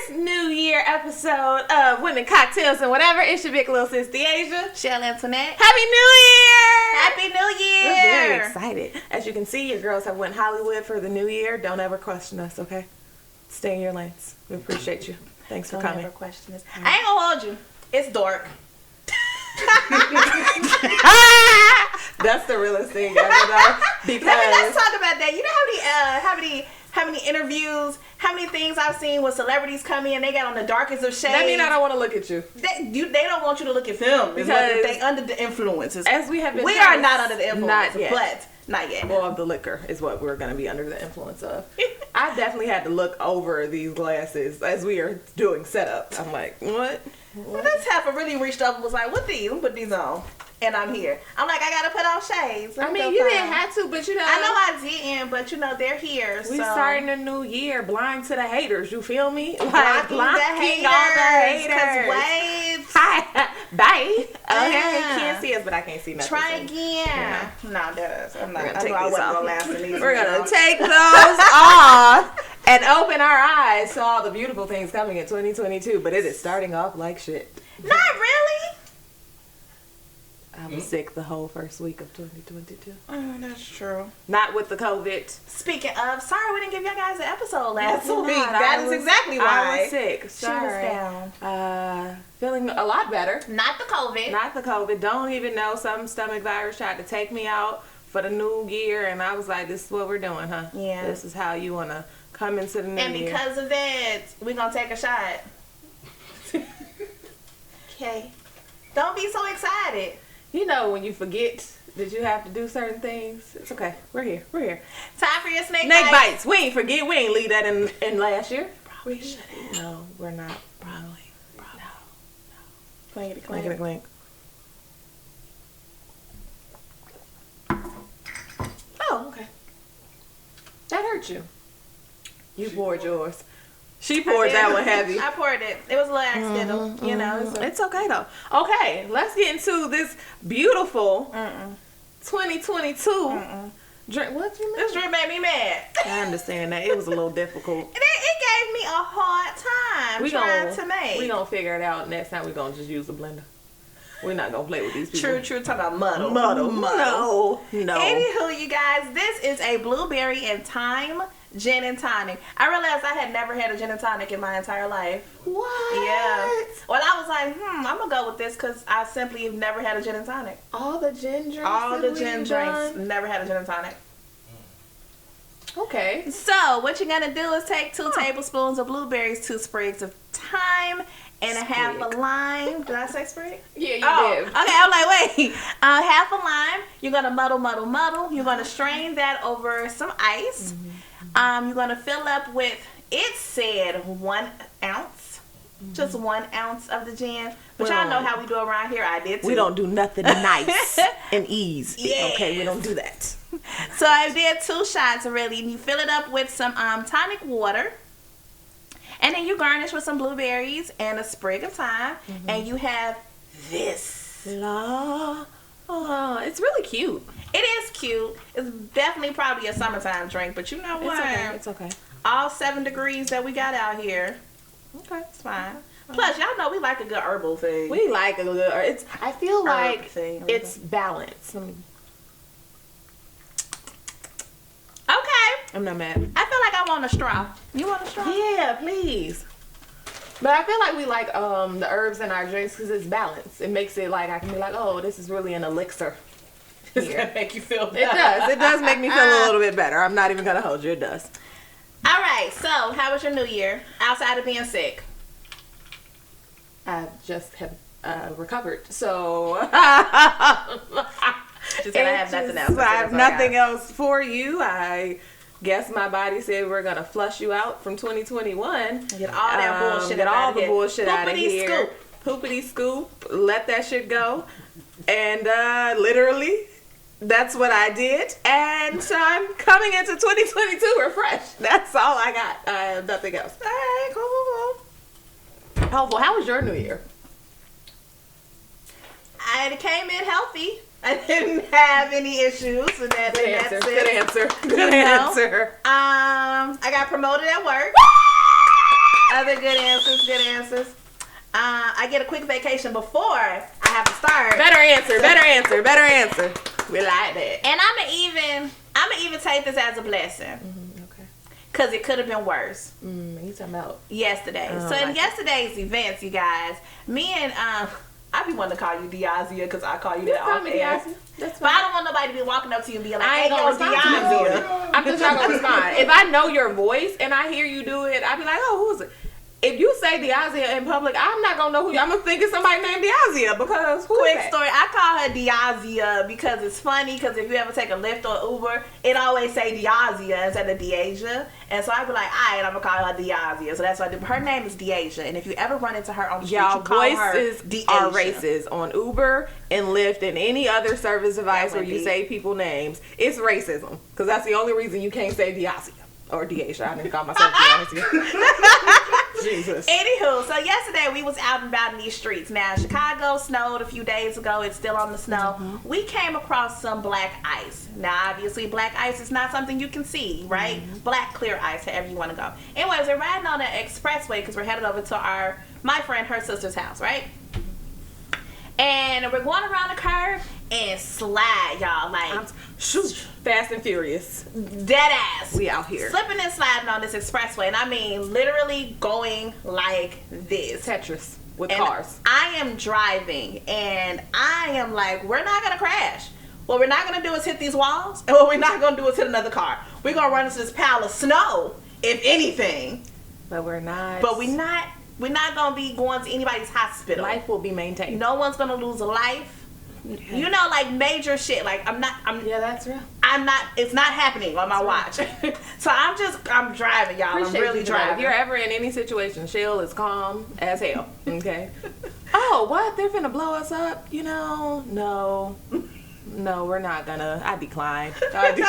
first New Year episode of Women, Cocktails, and Whatever. It's your big little sis, De'Azia. Chelle and De'Azia. Happy New Year! Happy New Year! We're very excited. As you can see, your girls have went Hollywood for the New Year. Don't ever question us, okay? Stay in your lanes. We appreciate you. Thanks for coming. Don't ever question us. I ain't gonna hold you. It's dark. That's the realest thing ever, though. Because let's talk about that. You know how many interviews, how many things I've seen with celebrities come in, they got on the darkest of shades. That mean I don't want to look at you. They don't want you to look at them because they under the influences. As we have been, we are not under the influence. Not yet. But not yet. Well, the liquor is what we're going to be under the influence of. I definitely had to look over these glasses as we are doing setup. I'm like, what? Well, that's half I really reached up and was like, what these? Let me put these on. And I'm here. I'm like, I gotta put on shades. I mean, you didn't have to, but you know. I know I didn't, but you know, they're here. We starting a new year, blind to the haters. You feel me? Like, blocking all the haters. Cause waves. Hi. Bye. Okay, you can't see us, but I can't see nothing. Try again. Yeah. No, that's. I'm not. We're gonna I take know I these wasn't off. gonna last in these. We're gonna take those off and open our eyes to all the beautiful things coming in 2022. But it is starting off like shit. Not really. I was sick the whole first week of 2022. Oh, that's true. Not with the COVID. Speaking of, sorry we didn't give y'all guys an episode last week. Not. That is exactly why. I was sick. Sorry. She was down. Feeling a lot better. Not the COVID. Not the COVID. Don't even know. Some stomach virus tried to take me out for the new year, and I was like, this is what we're doing, huh? Yeah. This is how you want to come into the new year. And because of that, we're going to take a shot. Okay. Don't be so excited. You know when you forget that you have to do certain things. It's okay. We're here. We're here. Time for your snake bites. We ain't forget. We ain't leave that in last year. Probably shouldn't. No, we're not. Probably. No. Clink. Clink. Oh, okay. That hurt you. You poured yours. She poured that one heavy. I poured it. It was a little accidental, you know. It's okay though. Okay, let's get into this beautiful 2022 drink. What you mean? This drink made me mad. I understand that. It was a little difficult. It gave me a hard time trying to make. We gonna figure it out next time. We gonna just use the blender. We're not gonna play with these people. True. Talking about muddle. No. Anywho, you guys, this is a blueberry and thyme gin and tonic. I realized I had never had a gin and tonic in my entire life. What? Yeah. Well, I was like, I'm gonna go with this because I simply have never had a gin and tonic. All the gin drinks. Never had a gin and tonic. Okay. So what you're gonna do is take 2 tablespoons of blueberries, 2 sprigs of thyme, and a half a lime. Did I say sprig? Yeah, you did. Okay, I'm like, wait. Half a lime. You're gonna muddle. You're gonna strain that over some ice. You're gonna fill up with, it said 1 ounce. Just 1 ounce of the gin. But y'all know how we do around here. I did too. We don't do nothing nice and easy. Yes. Okay, we don't do that. So I did 2 shots really. And you fill it up with some tonic water. And then you garnish with some blueberries and a sprig of thyme. And you have this. Oh, it's really cute. It is cute. It's definitely probably a summertime drink. But you know what? It's okay. All 7 degrees that we got out here. Okay, it's fine. Plus, y'all know we like a good herbal thing. We like a good. I feel like it's balanced. Okay. I'm not mad. I feel like I want a straw. You want a straw? Yeah, please. But I feel like we like the herbs in our drinks because it's balanced. It makes it like I can be like, oh, this is really an elixir. It's gonna make you feel better. It does make me feel a little bit better. I'm not even gonna hold you. It does. All right, so how was your new year outside of being sick? I just have recovered, so she said I have nothing else. I have nothing else for you. I guess my body said we're gonna flush you out from 2021. Get all that bullshit. Get all the bullshit out of here. Scoop. Poopity scoop. Let that shit go. And literally, that's what I did. And so I'm coming into 2022 refreshed. That's all I got. I have nothing else. All right, cool. Hopeful. How was your new year? I came in healthy. I didn't have any issues with that. Good answer. I got promoted at work. Other good answers. I get a quick vacation before I have to start. Better answer. We like that. And I'ma even take this as a blessing. Okay. Cause it could have been worse. You talking about yesterday? So in yesterday's events, you guys, me and I be wanting to call you De'Azia because I call you that off air. That's fine. But I don't want nobody to be walking up to you and be like, I ain't "Hey, gonna yo, respond to you. De'Azia." I'm just not gonna respond. If I know your voice and I hear you do it, I'd be like, oh, who's it? If you say De'Azia in public, I'm not gonna know who you. I'm gonna think it's somebody named De'Azia because Quick story, I call her De'Azia because it's funny. Because if you ever take a Lyft or Uber, it always say De'Azia instead of De'Azia, and so I'd be like, all right, I'm gonna call her De'Azia. So that's what I do. Her name is De'Azia, and if you ever run into her on the street, you call her voices are racist on Uber and Lyft and any other service device where you say people names. It's racism because that's the only reason you can't say De'Azia or De'Azia. I didn't call myself De'Azia. Jesus. Anywho, so yesterday we was out and about in these streets. Now, Chicago snowed a few days ago. It's still on the snow. We came across some black ice. Now, obviously, black ice is not something you can see, right? Black, clear ice, however you want to go. Anyways, we're riding on the expressway because we're headed over to my friend, her sister's house, right? And we're going around the curve and slide, y'all. Like, shoot, Fast and Furious. Dead ass. We out here. Slipping and sliding on this expressway. And I mean, literally going like this. Tetris with cars. I am driving and I am like, we're not going to crash. What we're not going to do is hit these walls. And what we're not going to do is hit another car. We're going to run into this pile of snow, if anything. But we're not. We're not going to be going to anybody's hospital. Life will be maintained. No one's going to lose a life. Okay. You know, like major shit. Like yeah, that's real. It's not happening on my watch. So I'm driving, y'all. Appreciate I'm really driving. If you're ever in any situation, Chelle is calm as hell. Okay. Oh, what? They're finna blow us up? You know? No, we're not gonna. I decline. Like,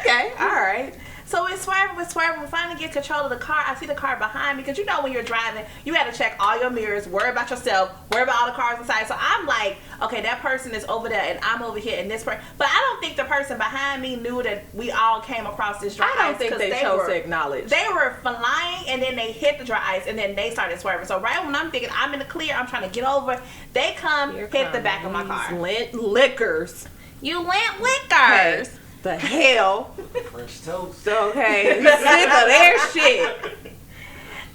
okay, all right. So we're swerving. We finally get control of the car. I see the car behind me because you know when you're driving, you got to check all your mirrors, worry about yourself, worry about all the cars inside. So I'm like, okay, that person is over there and I'm over here and this person. But I don't think the person behind me knew that we all came across this dry ice. I don't think they chose to acknowledge. They were flying and then they hit the dry ice and then they started swerving. So right when I'm thinking I'm in the clear, I'm trying to get over, they hit the back of my car. Lint liquors. You lint liquors. The hell. Fresh toast. Okay. Sick of their shit.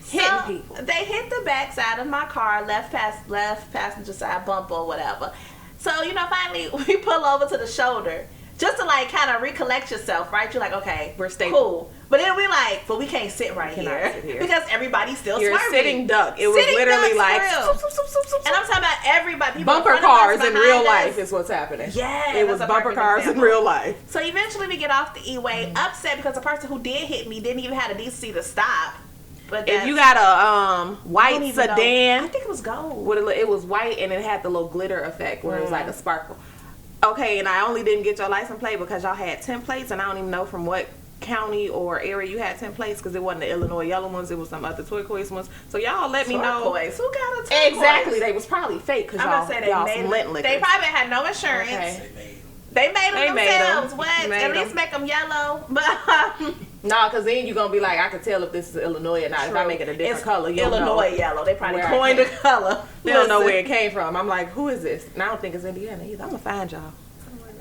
Hitting people. They hit the back side of my car, left passenger side bumper or whatever. So, finally we pull over to the shoulder. Just to like kind of recollect yourself, right? You're like, okay, we're stable. Cool. But then we like, but we can't sit right here because everybody's still You're swerving. Sitting duck. It was literally like, and I'm talking about everybody. Bumper cars in real life is what's happening. Yeah, it was bumper cars in real life. So eventually we get off the E-way, upset because the person who did hit me didn't even have the decency to stop. But if you got a white sedan, I think it was gold. It was white and it had the little glitter effect where it was like a sparkle. Okay, and I only didn't get your license plate because y'all had 10 plates, and I don't even know from what county or area you had 10 plates because it wasn't the Illinois yellow ones, it was some other turquoise ones. So y'all let me know. Who got a turquoise? Exactly, they was probably fake because y'all some lint liquors. They probably had no insurance. Okay. They made them themselves. What? At least make them yellow. But no, because then you're going to be like, I can tell if this is Illinois or not. True. If I make it a different color, you'll Illinois know. yellow. They probably coined the color. They don't know where it came from. I'm like, who is this? And I don't think it's Indiana either. I'm going to find y'all.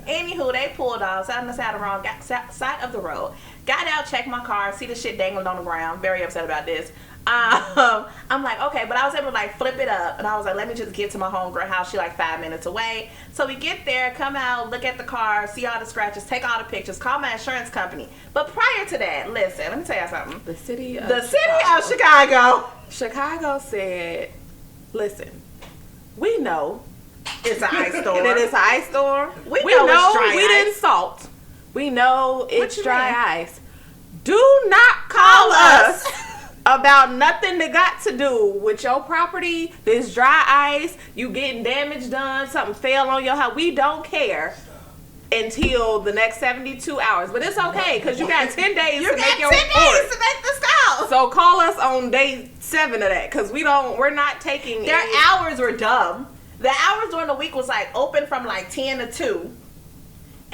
Anywho, they pulled off, sat on the side of the road. Got out, checked my car, see the shit dangling on the ground. Very upset about this. I'm like, okay, but I was able to like flip it up, and I was like, let me just get to my homegirl house. She like 5 minutes away. So we get there, come out, look at the car, see all the scratches, take all the pictures, call my insurance company. But prior to that, listen, let me tell you something. The city of Chicago. Chicago said, listen, we know it's an ice storm. And it is an ice storm. We know it's dry we ice. didn't salt. We know it's dry ice. Do not call us about nothing that got to do with your property, this dry ice, you getting damage done, something fell on your house. We don't care until the next 72 hours. But it's okay because you got 10 days to make your report. You got 10 days to make this call. So call us on day 7 of that because we're not taking Their hours were dumb. The hours during the week was like open from like 10 to 2.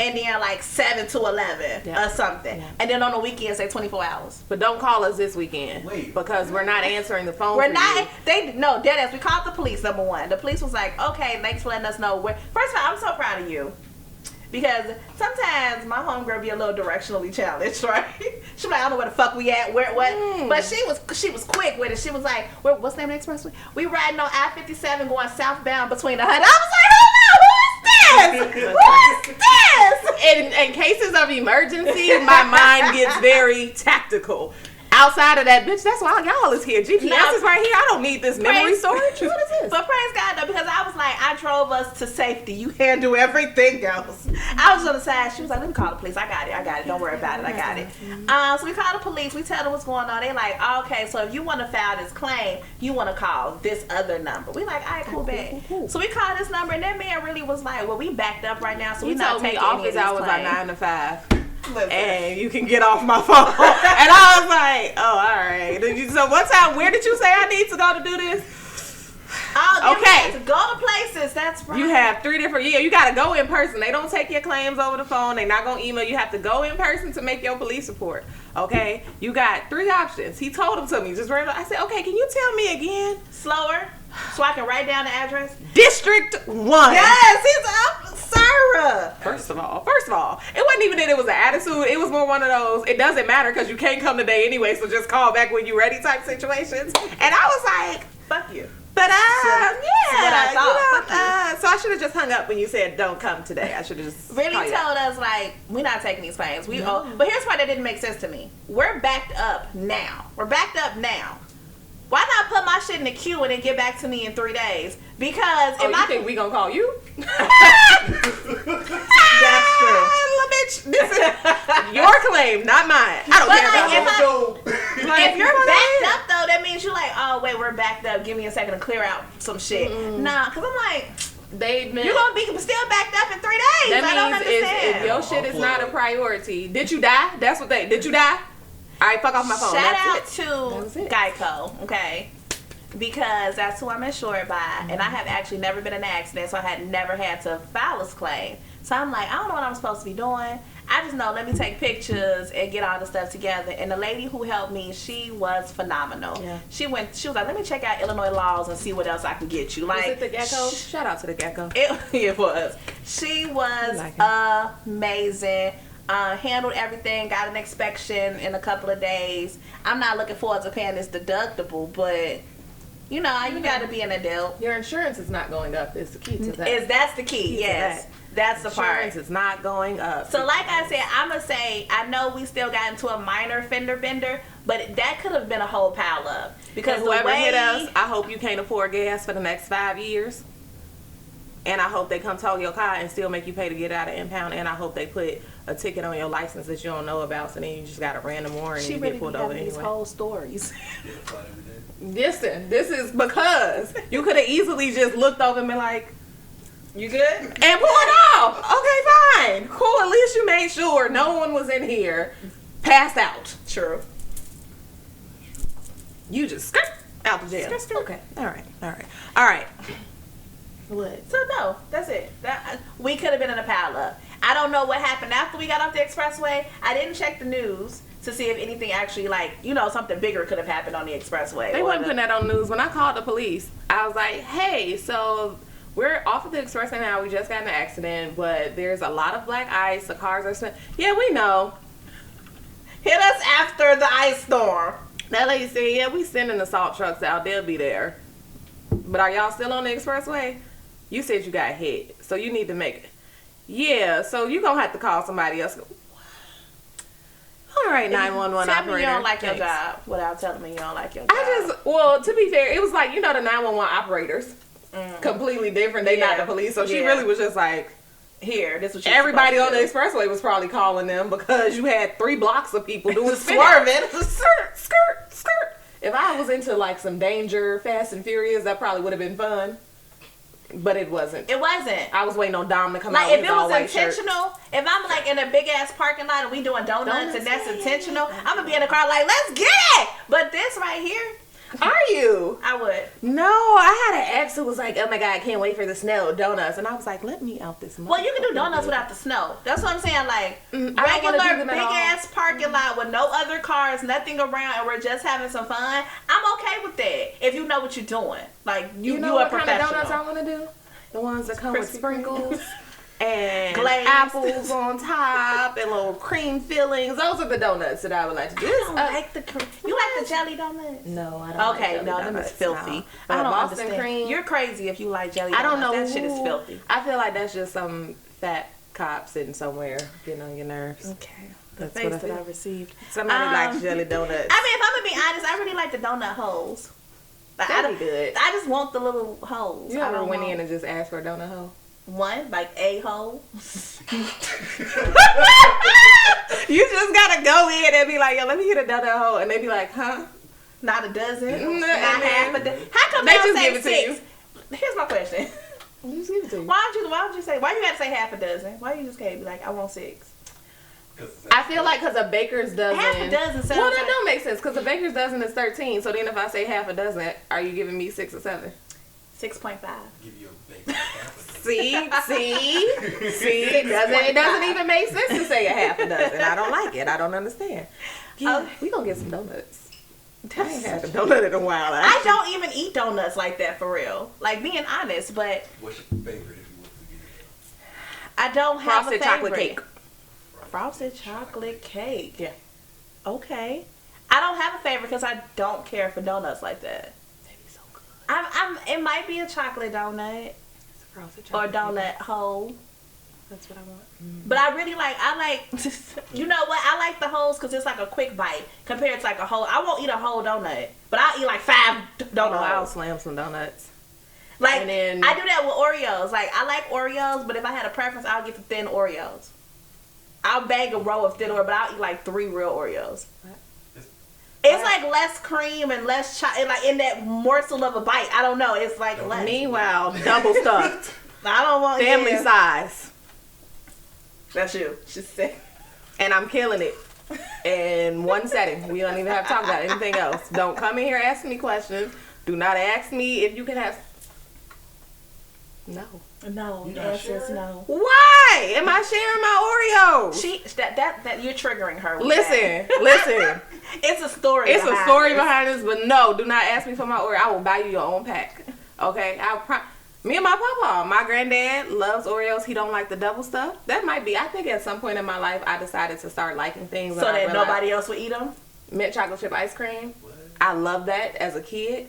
and then like 7 to 11 or something. Yeah. And then on the weekends, say 24 hours. But don't call us this weekend. Wait. Because we're not answering the phone. We're not. No, deadass. We called the police, number one. The police was like, okay, thanks for letting us know where. First of all, I'm so proud of you. Because sometimes my homegirl be a little directionally challenged, right? She be like, I don't know where the fuck we at, where, what. But she was quick with it. She was like, what's the name of the expressway? We riding on I-57 going southbound between the HUD. I was like, who is this? Who is this? In cases of emergency, my mind gets very tactical. Outside of that, bitch, that's why y'all is here. GPS is right here. I don't need this memory storage. What is this? But praise God, though, because I was like, I drove us to safety. You handle everything else. I was on the side. She was like, let me call the police. I got it. Don't worry about it. I got it. So we call the police. We tell them what's going on. They like, oh, okay, so if you want to file this claim, you want to call this other number. We like, all right, cool, bet. So we called this number, and that man really was like, well, we backed up right now, so we not taking any of these hours are 9 to 5. Listen. And you can get off my phone. And I was like, oh, all right. So what time, where did you say I need to go to do this? Oh, okay. To go to places, that's right. You have 3 different, you got to go in person. They don't take your claims over the phone. They're not going to email. You have to go in person to make your police report. Okay? You got 3 options. He told them to me. Just right. I said, okay, can you tell me again? Slower, so I can write down the address. District 1. Yes, he's up, Sarah. First of all, it wasn't even that it was an attitude. It was more one of those, it doesn't matter because you can't come today anyway, so just call back when you're ready type situations. And I was like, fuck you. But what I thought. So I should have just hung up when you said don't come today. I should have just really told us like we're not taking these claims. We owe. But here's why that didn't make sense to me. We're backed up now. Why not put my shit in the queue and then get back to me in 3 days? Because if you think we gonna call you? That's true. Bitch, this is your claim, not mine. I don't care about if you're backed up though, that means you're like, oh wait, we're backed up. Give me a second to clear out some shit. Nah, because I'm like, you're gonna be still backed up in 3 days. That I don't understand. If your shit is not a priority, did you die? That's what did you die? All right, fuck off my phone. Shout out to Geico, okay? Because that's who I'm insured by, and I have actually never been in an accident, so I had never had to file a claim. So I'm like, I don't know what I'm supposed to be doing. I just know, let me take pictures and get all the stuff together. And the lady who helped me, she was phenomenal. Yeah. She was like, let me check out Illinois laws and see what else I can get you. Like, was it the Gecko? Shout out to the Gecko. It was. She was amazing. Handled everything, got an inspection in a couple of days. I'm not looking forward to paying this deductible, but you got to be an adult. Your insurance is not going up. Is the key to that? That's the key. Yes, that's the part. Insurance is not going up. So, like I said, I'm gonna say I know we still got into a minor fender bender, but that could have been a whole pile up because whoever hit us, I hope you can't afford gas for the next 5 years. And I hope they come tow your car and still make you pay to get out of impound. And I hope they put a ticket on your license that you don't know about, so then you just got a random warrant and you get pulled over anyway. These whole stories. Listen, this is because you could have easily just looked over and been like, you good? And pulled off. Okay, fine. Cool. At least you made sure no one was in here passed out. True. You just skirt out the jail. Okay. All right. What? So no, that's it. We could have been in a pile up. I don't know what happened after we got off the expressway. I didn't check the news to see if anything actually something bigger could have happened on the expressway. They wasn't putting that on the news. When I called the police, I was like, hey, so we're off of the expressway now. We just got in an accident, but there's a lot of black ice. The cars are yeah, we know. Hit us after the ice storm. That lady said, yeah, we sending the salt trucks out. They'll be there. But are y'all still on the expressway? You said you got hit, so you need to make it. Yeah, so you're going to have to call somebody else. All right, 911 operator. Tell me you don't like your job without telling me you don't like your job. To be fair, it was like, the 911 operators. Completely different. They not the police, so she really was just like, here, this was everybody on the expressway was probably calling them because you had 3 blocks of people doing swerving. Skirt. If I was into like some danger, Fast and Furious, that probably would have been fun. But it wasn't. I was waiting on Dom to come out with his all white shirt. If it was intentional, if I'm like in a big ass parking lot and we doing donuts and that's intentional, I'm gonna be in the car like, let's get it. But this right here, Are you? I would. No, I had an ex who was like, oh my God, I can't wait for the snow, donuts. And I was like, let me out this month. Well, you can do donuts without the snow. That's what I'm saying. Like, I don't wanna do regular them big at all. ass parking lot with no other cars, nothing around, and we're just having some fun. I'm okay with that if you know what you're doing. Like, you know a what kind professional. of donuts I want to do? The ones that come with Crispy sprinkles and Glazed. apples on top and little cream fillings. Those are the donuts that I would like to do. I don't like the you like the jelly donuts? No, I don't. Okay, like no, jelly them is donuts, filthy. no. I don't Boston understand. cream. You're crazy if you like jelly donuts. I don't know. That shit is filthy. I feel like that's just some fat cop sitting somewhere getting on your nerves. Okay. The That's face what I that feel. I received. Somebody likes jelly donuts. I mean, if I'm gonna be honest, I really like the donut holes. Like, That'd be good. I just want the little holes. You I ever don't went want in and just asked for a donut hole? one, like a hole. You just gotta go in and be like, yo, let me get a donut hole, and they be like, huh? Not a dozen. Mm, Not and half a dozen. How come they they don't just say give it to six? Here's my question. Just give it to you. Why don't you say? Why you got to say half a dozen? Why you just can't be like, I want 6? I feel like because a baker's dozen. Half a dozen sounds Well, that like- don't make sense because a baker's dozen is 13. So then if I say half a dozen, are you giving me 6 or 7? 6.5. Give you a bacon half a dozen. See, it doesn't even make sense to say a half a dozen. I don't like it. I don't understand. Yeah, we gonna get some donuts. I ain't had a donut in a while. I don't even eat donuts like that for real. Like being honest, but What's your favorite if you want to get I don't have Frosted a chocolate favorite. cake. Frosted chocolate cake. Yeah. Okay. I don't have a favorite because I don't care for donuts like that. They be so good. It might be a chocolate donut It's a frosted or chocolate donut cake. hole. That's what I want. But I like, you know what? I like the holes because it's like a quick bite compared to like a whole. I won't eat a whole donut, but I'll eat like 5 donut I'll holes. slam some donuts. Like, and then- I do that with Oreos. Like, I like Oreos, but if I had a preference, I'll get the thin Oreos. I'll bag a row of thin Oreos, but I'll eat like 3 real Oreos. It's like less cream and less and like in that morsel of a bite. I don't know. It's like less. Meanwhile, double stuffed, I don't want family size. That's you. She's sick. And I'm killing it in one setting. We don't even have to talk about anything else. Don't come in here asking me questions. Do not ask me if you can have. No. No, You the not answer is sure? no. Why am I sharing my Oreos? She that you're triggering her. With Listen. that. It's a story. It's a behind story this. behind this, but no, do not ask me for my Oreo. I will buy you your own pack. Okay? Me and my papa, my granddad loves Oreos. He don't like the double stuff. That might be. I think at some point in my life, I decided to start liking things. So and I that realized- nobody else would eat them. mint chocolate chip ice cream. What? I loved that as a kid.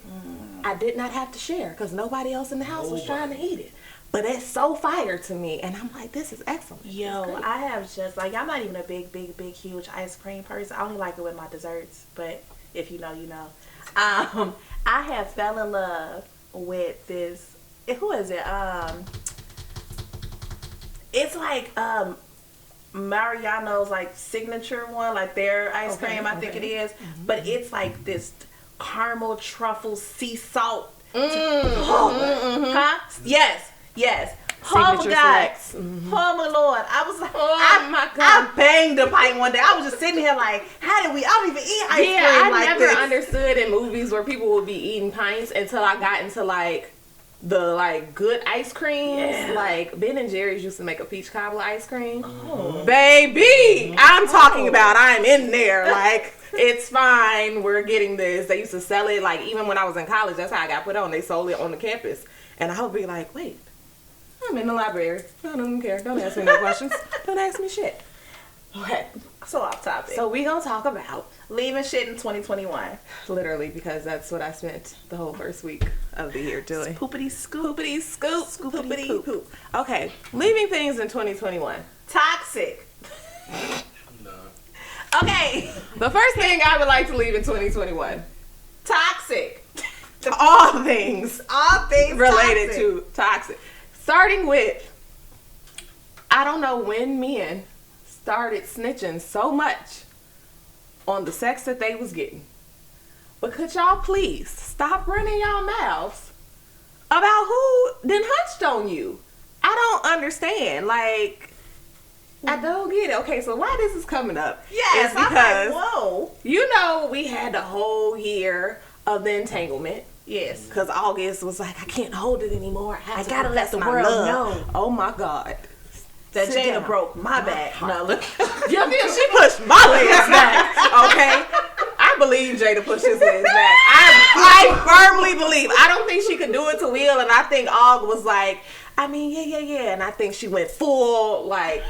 I did not have to share because nobody else in the house was trying to eat it. But it's so fire to me, and I'm like, this is excellent. This is Yo, great. I have just like I'm not even a big, huge ice cream person. I only like it with my desserts. But if you know, you know. I have fell in love with this. Who is it? It's like Mariano's like signature one, like their ice cream. I think it is. But it's like this caramel truffle sea salt. Huh? Yes. Oh my Signature God. selects. Oh my Lord. I was like, Oh my God. I banged a pint one day. I was just sitting here like, I don't even eat ice Yeah, cream I like never this. understood in movies where people would be eating pints until I got into like the like good ice creams. Yeah. Like Ben and Jerry's used to make a peach cobbler ice cream. Oh. Baby, I'm talking about I'm in there. Like, it's fine. We're getting this. They used to sell it like even when I was in college. That's how I got put on. They sold it on the campus. And I would be like, wait, I'm in the library. I don't even care. Don't ask me no questions. Don't ask me shit. Okay. So off topic. So we gonna talk about leaving shit in 2021. literally because that's what I spent the whole first week of the year doing. Poopity scoop. Poopity scoop, Scoopity poopity poop. poop. Okay, leaving things in 2021. Toxic. No. Okay. The first thing I would like to leave in 2021. Toxic. All things All things related toxic. to toxic. Starting with, I don't know when men started snitching so much on the sex that they was getting. But could y'all please stop running y'all mouths about who then hunched on you? I don't understand. Like, I don't get it. Okay, so why this is coming up Yes, is I'm because like, whoa. you know we had the whole year of the entanglement. Yes. Because August was like, I can't hold it anymore. I gotta let the my world love. know. Oh my God. That Sit Jada down. broke my back. No, look. Yeah, she pushed my legs back. Okay. I believe Jada pushed his legs back. I firmly believe. I don't think she could do it to Will, and I think Og was like, I mean, yeah. And I think she went full, like,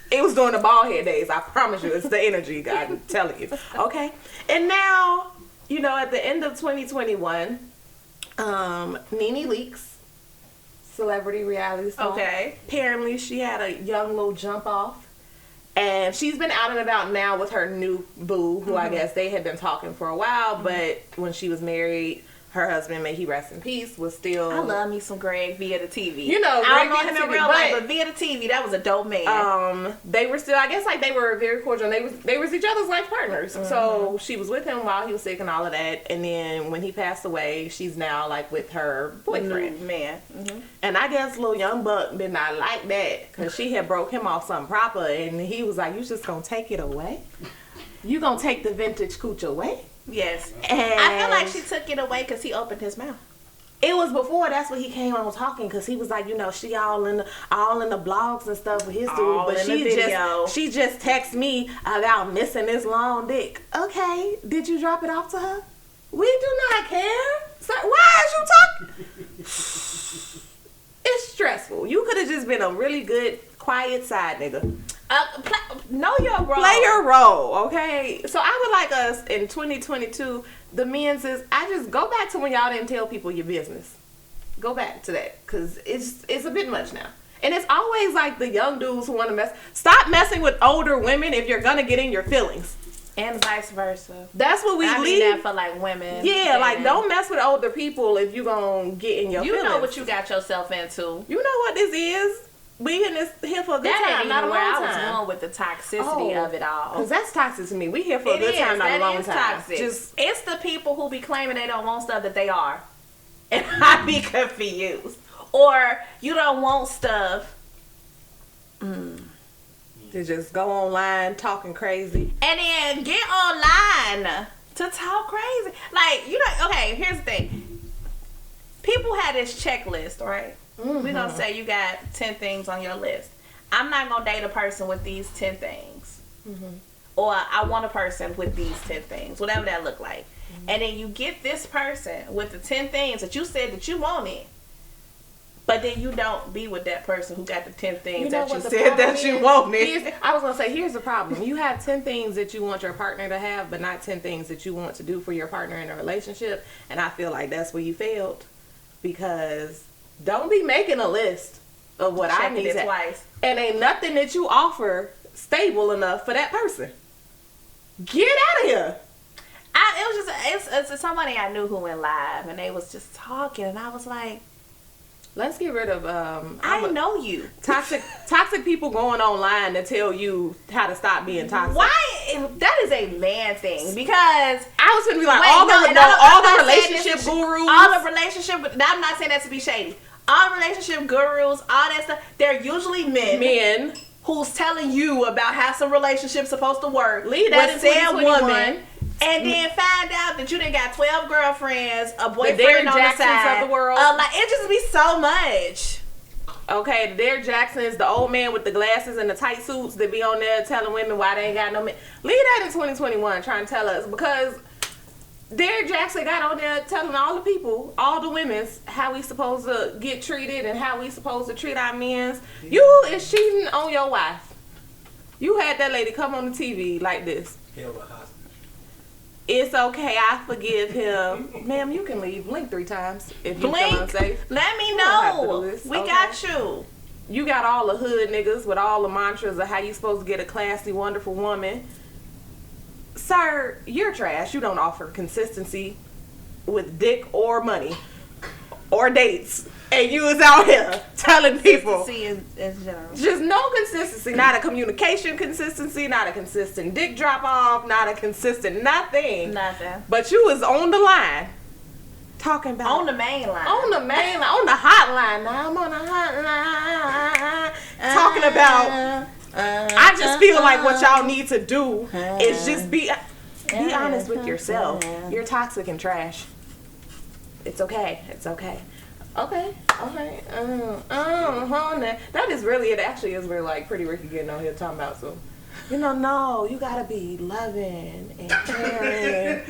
it was during the bald head days. I promise you. It's the energy, I'm telling you. Okay. And now, you know, at the end of 2021, Nene Leakes, celebrity reality star. Okay. Apparently, she had a young little jump off. And she's been out and about now with her new boo, who I guess they had been talking for a while, but when she was married, her husband, may he rest in peace, was still... I love me some Greg via the TV. You know, I don't Greg know him via in the real TV, life, but via the TV, that was a dope man. They were still, I guess, like, they were very cordial. They was each other's life partners. So she was with him while he was sick and all of that. And then when he passed away, she's now, like, with her boyfriend. Man. And I guess little young buck did not like that, because she had broke him off something proper, and he was like, you just gonna take it away? You gonna take the vintage cooch away? Yes. And I feel like she took it away because he opened his mouth. it was before, that's when he came on talking, because he was like, you know, she all in the blogs and stuff with his All dude, but in the video. she just texted me about missing this long dick. Okay, did you drop it off to her? We do not care. So why is you talking? It's stressful. You could have just been a really good, quiet side nigga. Know your role. Play your role, okay? So I would like us in 2022, the men's is, I just go back to when y'all didn't tell people your business. Go back to that, because it's a bit much now. And it's always like the young dudes who want to mess. Stop messing with older women if you're going to get in your feelings. And vice versa. That's what we I leave. mean that for like women. Yeah, like don't mess with older people if you're going to get in your feelings. You know what you got yourself into. You know what this is. We in this here for a good time, not a long where time. I was going with the toxicity of it all. Because that's toxic to me. We here for a good time, not a long time. Toxic. It's the people who be claiming they don't want stuff that they are. And I be confused. Or you don't want stuff. To just go online talking crazy. And then get online to talk crazy. Like, you know, okay, here's the thing. People have this checklist, right? We're going to say you got 10 things on your list. I'm not going to date a person with these 10 things. Or I want a person with these 10 things, whatever that look like. And then you get this person with the 10 things that you said that you wanted. But then you don't be with that person who got the 10 things that you said that you wanted. I was going to say, here's the problem. You have 10 things that you want your partner to have, but not 10 things that you want to do for your partner in a relationship. And I feel like that's where you failed. Because don't be making a list of what I need it twice. And ain't nothing that you offer stable enough for that person. Get out of here. It's somebody I knew who went live, and they was just talking, and I was like, let's get rid of I know you. Toxic people going online to tell you how to stop being toxic. Why? That is a man thing, because I was gonna be like, relationship gurus. All the relationship, I'm not saying that to be shady. All relationship gurus, all that stuff, they're usually men who's telling you about how some relationship's supposed to work. Leave that in 2021. And then find out that you done got 12 girlfriends, a boyfriend Derrick on the Jacksons side. of the world. Like, it just be so much. Okay, the Derrick Jacksons, the old man with the glasses and the tight suits that be on there telling women why they ain't got no men. Leave that in 2021 trying to tell us, because Derrick Jackson got on there telling all the people, all the women's, how we supposed to get treated and how we supposed to treat our men's. You is cheating on your wife. You had that lady come on the TV like this. Held a hostage. It's okay, I forgive him. Ma'am, you can leave. Blink 3 times if you feel unsafe. Let me You don't have to do know. this. We Okay. got you. You got all the hood niggas with all the mantras of how you supposed to get a classy, wonderful woman. Sir, you're trash. You don't offer consistency with dick or money or dates. And you was out here telling people. Consistency in general. Just no consistency. Not a communication consistency. Not a consistent dick drop off. Not a consistent nothing. Nothing. But you was on the line. Talking about. On the main line. On the main line. On the hotline. Now I'm on the hotline. Talking about. I just feel like what y'all need to do is just be. Be honest with yourself. You're toxic and trash. It's okay. It's okay. Okay. That is really, it actually is really like Pretty Ricky getting on here talking about some, no, you gotta be loving and caring.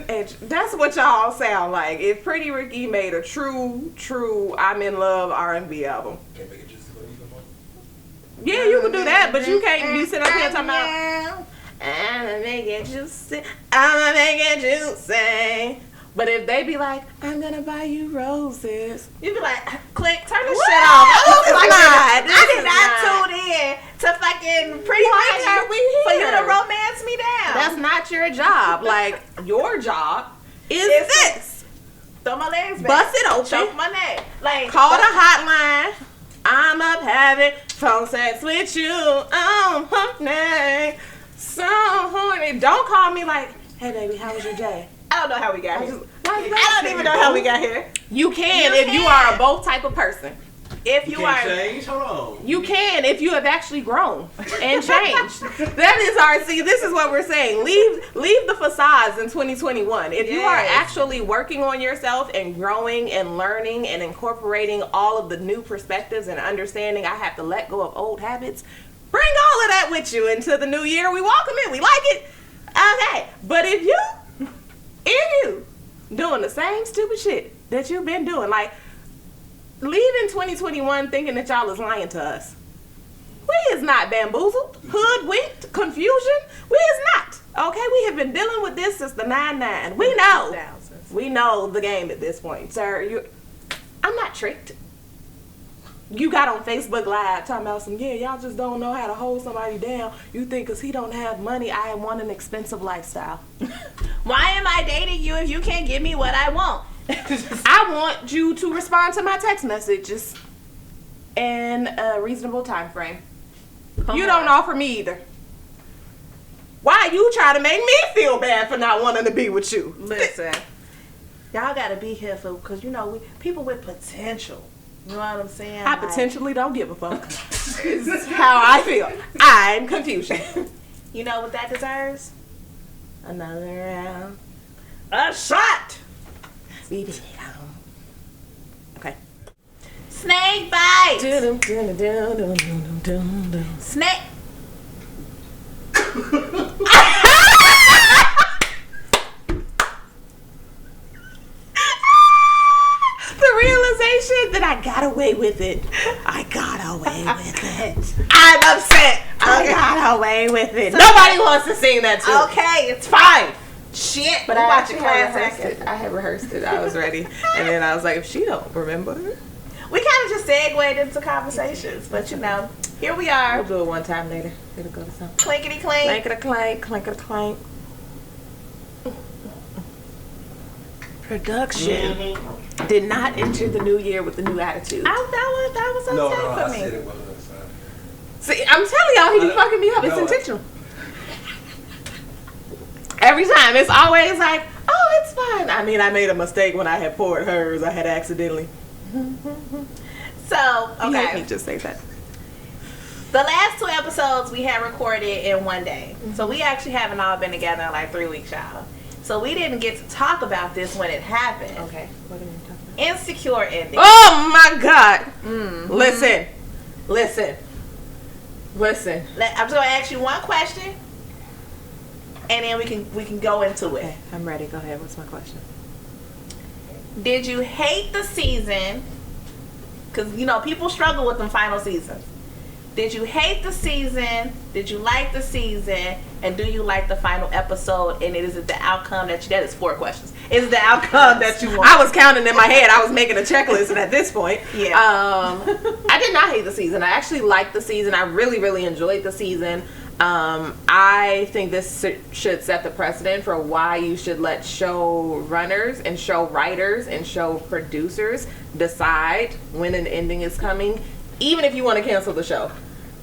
And that's what y'all sound like. If Pretty Ricky made a true I'm in love R&B album. Can't make it just for you no more. Yeah, you can do that, but you can't be sitting up here talking about, I'ma make it juicy, I'ma make it juicy. But if they be like, I'm gonna buy you roses, You be like, click, turn the shit off. I did not tune in to fucking Pretty Why Ricky are we for you here? to romance me down. That's not your job. Like, your job is It's- this. Throw my legs back. Bust it open. Choke my neck. Like, Call the hotline. I'm up having phone sex with you. Oh, honey. So horny. Don't call me like, hey, baby, how was your day? I don't know how we got here. I don't even know how we got here. You can You if you can. are a both type of person. If You you can't are, change. Hold on. You can if you have actually grown and changed. That is our, see, this is what we're saying. Leave the facades in 2021. If you are Yes. actually working on yourself and growing and learning and incorporating all of the new perspectives and understanding, I have to let go of old habits. Bring all of that with you into the new year. We welcome it. We like it. Okay. But if you doing the same stupid shit that you've been doing, like, leaving 2021 thinking that y'all is lying to us. We is not bamboozled, hoodwinked, confusion. We is not. Okay, we have been dealing with this since the 99. We know. 2000s. We know the game at this point, sir. I'm not tricked. You got on Facebook Live talking about some, y'all just don't know how to hold somebody down. You think because he don't have money, I want an expensive lifestyle. Why am I dating you if you can't give me what I want? I want you to respond to my text messages in a reasonable time frame. You don't offer me either. Why you try to make me feel bad for not wanting to be with you? Listen, y'all gotta be careful because people with potential. You know what I'm saying? I potentially don't give a fuck. It's how I feel. I'm confusion. You know what that deserves? Another round. A shot. Okay. Snake bite. Snake. Snake. The realization that I got away with it. I got away with it. I'm upset. I got away with it. Nobody wants to sing that too. Okay, it's fine. Shit. But we I watch actually it had class rehearsed it. I had rehearsed it. I was ready. And then I was like, if she don't remember, We kind of just segued into conversations, but here we are. we'll do it one time later. It'll go to something. Clinkety clink. Clank-a-clank, clank-a-clank. Production did not enter the new year with the new attitude. That was No, okay I for me. said it wasn't a sign. See, I'm telling y'all, he be fucking me up. It's No, intentional. Every time, it's always like, oh, it's fine. I mean, I made a mistake when I had poured hers. I had accidentally. So, You made okay. me just say that. The last 2 episodes we had recorded in one day. So we actually haven't all been together in like 3 weeks, y'all. So we didn't get to talk about this when it happened. Okay, what are we talking about? Insecure ending. Oh my God! Listen. I'm just gonna ask you one question, and then we can go into it. Okay, I'm ready. Go ahead. What's my question? Did you hate the season? Because people struggle with them final seasons. Did you hate the season? Did you like the season? And do you like the final episode? And is it the outcome that is 4 questions. Is it the outcome that you want? I was counting in my head. I was making a checklist, and at this point, Yeah. I did not hate the season. I actually liked the season. I really, really enjoyed the season. I think this should set the precedent for why you should let show runners and show writers and show producers decide when an ending is coming, even if you want to cancel the show.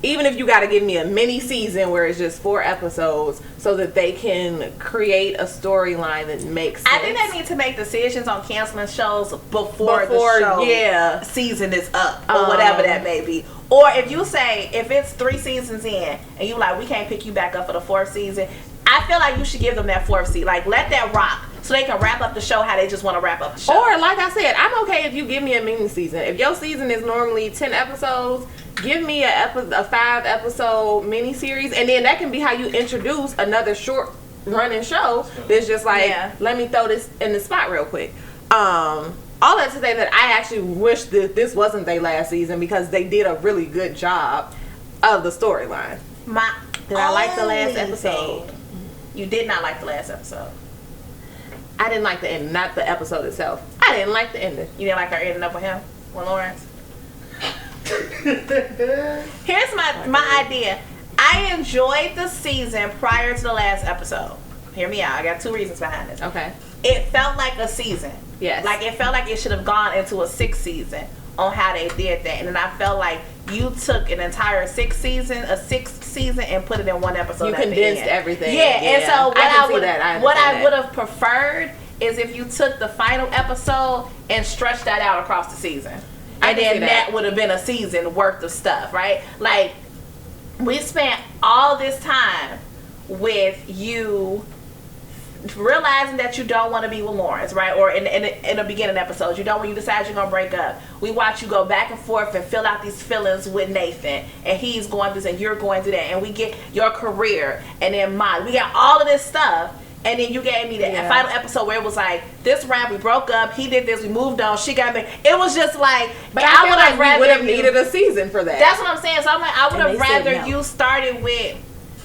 Even if you got to give me a mini season where it's just 4 episodes so that they can create a storyline that makes sense. I think they need to make decisions on canceling shows before the show season is up or whatever that may be. Or if you say, if it's 3 seasons in and you like, we can't pick you back up for the 4th season, I feel like you should give them that 4th season. Like, let that rock. So they can wrap up the show how they just want to wrap up the show. Or, like I said, I'm okay if you give me a mini season. If your season is normally 10 episodes, give me a 5-episode mini series, and then that can be how you introduce another short running show that's just like, let me throw this in the spot real quick. All that to say that I actually wish that this wasn't their last season because they did a really good job of the storyline. Did I like the last episode? You did not like the last episode. I didn't like the ending, not the episode itself. I didn't like the ending. You didn't like her ending up with him, with Lawrence? Here's my idea. I enjoyed the season prior to the last episode. Hear me out. I got 2 reasons behind this. Okay. It felt like a season. Yes. Like, it felt like it should have gone into a 6th season on how they did that. And then I felt like you took an entire 6th season and put it in 1 episode. You condensed everything. Yeah. And so what I would have preferred is if you took the final episode and stretched that out across the season. And then that would have been a season worth of stuff, right? Like, we spent all this time with you realizing that you don't want to be with Lawrence, right? Or in the beginning episodes, you don't, when you decide you're gonna break up. We watch you go back and forth and fill out these feelings with Nathan, and he's going through this and you're going through that, and we get your career, and then mine. We got all of this stuff, and then you gave me the final episode where it was like, this round we broke up, he did this, we moved on, she got me. It was just like, but I would have rather would have needed a season for that. That's what I'm saying. So I'm like, I would have rather you started with,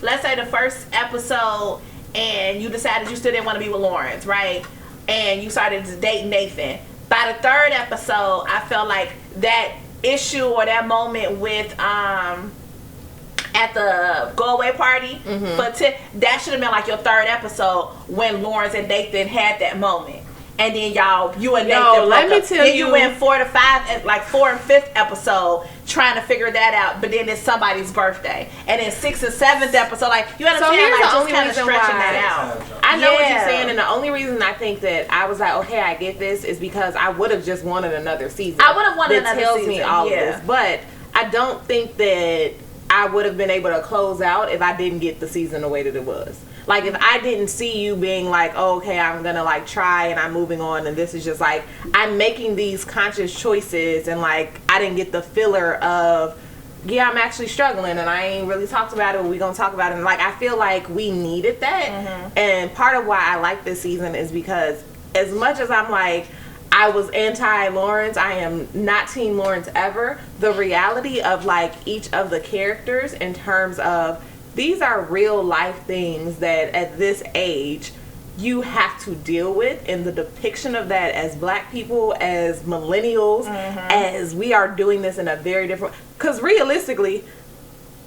let's say, the first episode, and you decided you still didn't want to be with Lawrence, right? And you started to date Nathan. By the 3rd episode, I felt like that issue or that moment with at the go away party, but that should have been like your 3rd episode when Lawrence and Nathan had that moment. And then you and Nathan let me tell you, you went 4 to 5, like 4 and 5th episode trying to figure that out, but then it's somebody's birthday, and then 6th and 7th episode, like, you understand, like, just kind of stretching that out. I know what you're saying, and the only reason I think that I was like, okay, I get this, is because I would have just wanted another season. I would have wanted another season. That tells me all of this, but I don't think that I would have been able to close out if I didn't get the season the way that it was. Like, if I didn't see you being like, oh, okay, I'm gonna like try and I'm moving on, and this is just like, I'm making these conscious choices, and like, I didn't get the filler of, yeah, I'm actually struggling and I ain't really talked about it, but we gonna talk about it. And like, I feel like we needed that. And part of why I like this season is because as much as I'm like, I was anti-Lawrence, I am not team Lawrence ever, the reality of like each of the characters in terms of, these are real life things that at this age you have to deal with, and the depiction of that as Black people, as millennials, as we are doing this in a very different, because realistically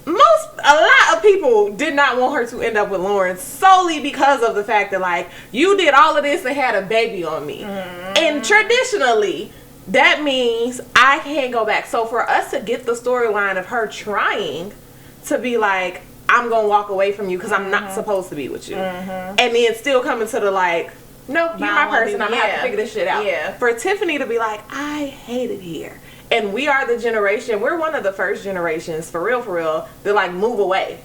a lot of people did not want her to end up with Lawrence solely because of the fact that like, you did all of this and had a baby on me, and traditionally that means I can't go back. So for us to get the storyline of her trying to be like, I'm gonna walk away from you because I'm not supposed to be with you, and then still coming to the like, nope, you're my person, I'm gonna have to figure this shit out. For Tiffany to be like, I hate it here, and we are the generation, we're one of the first generations for real to like move away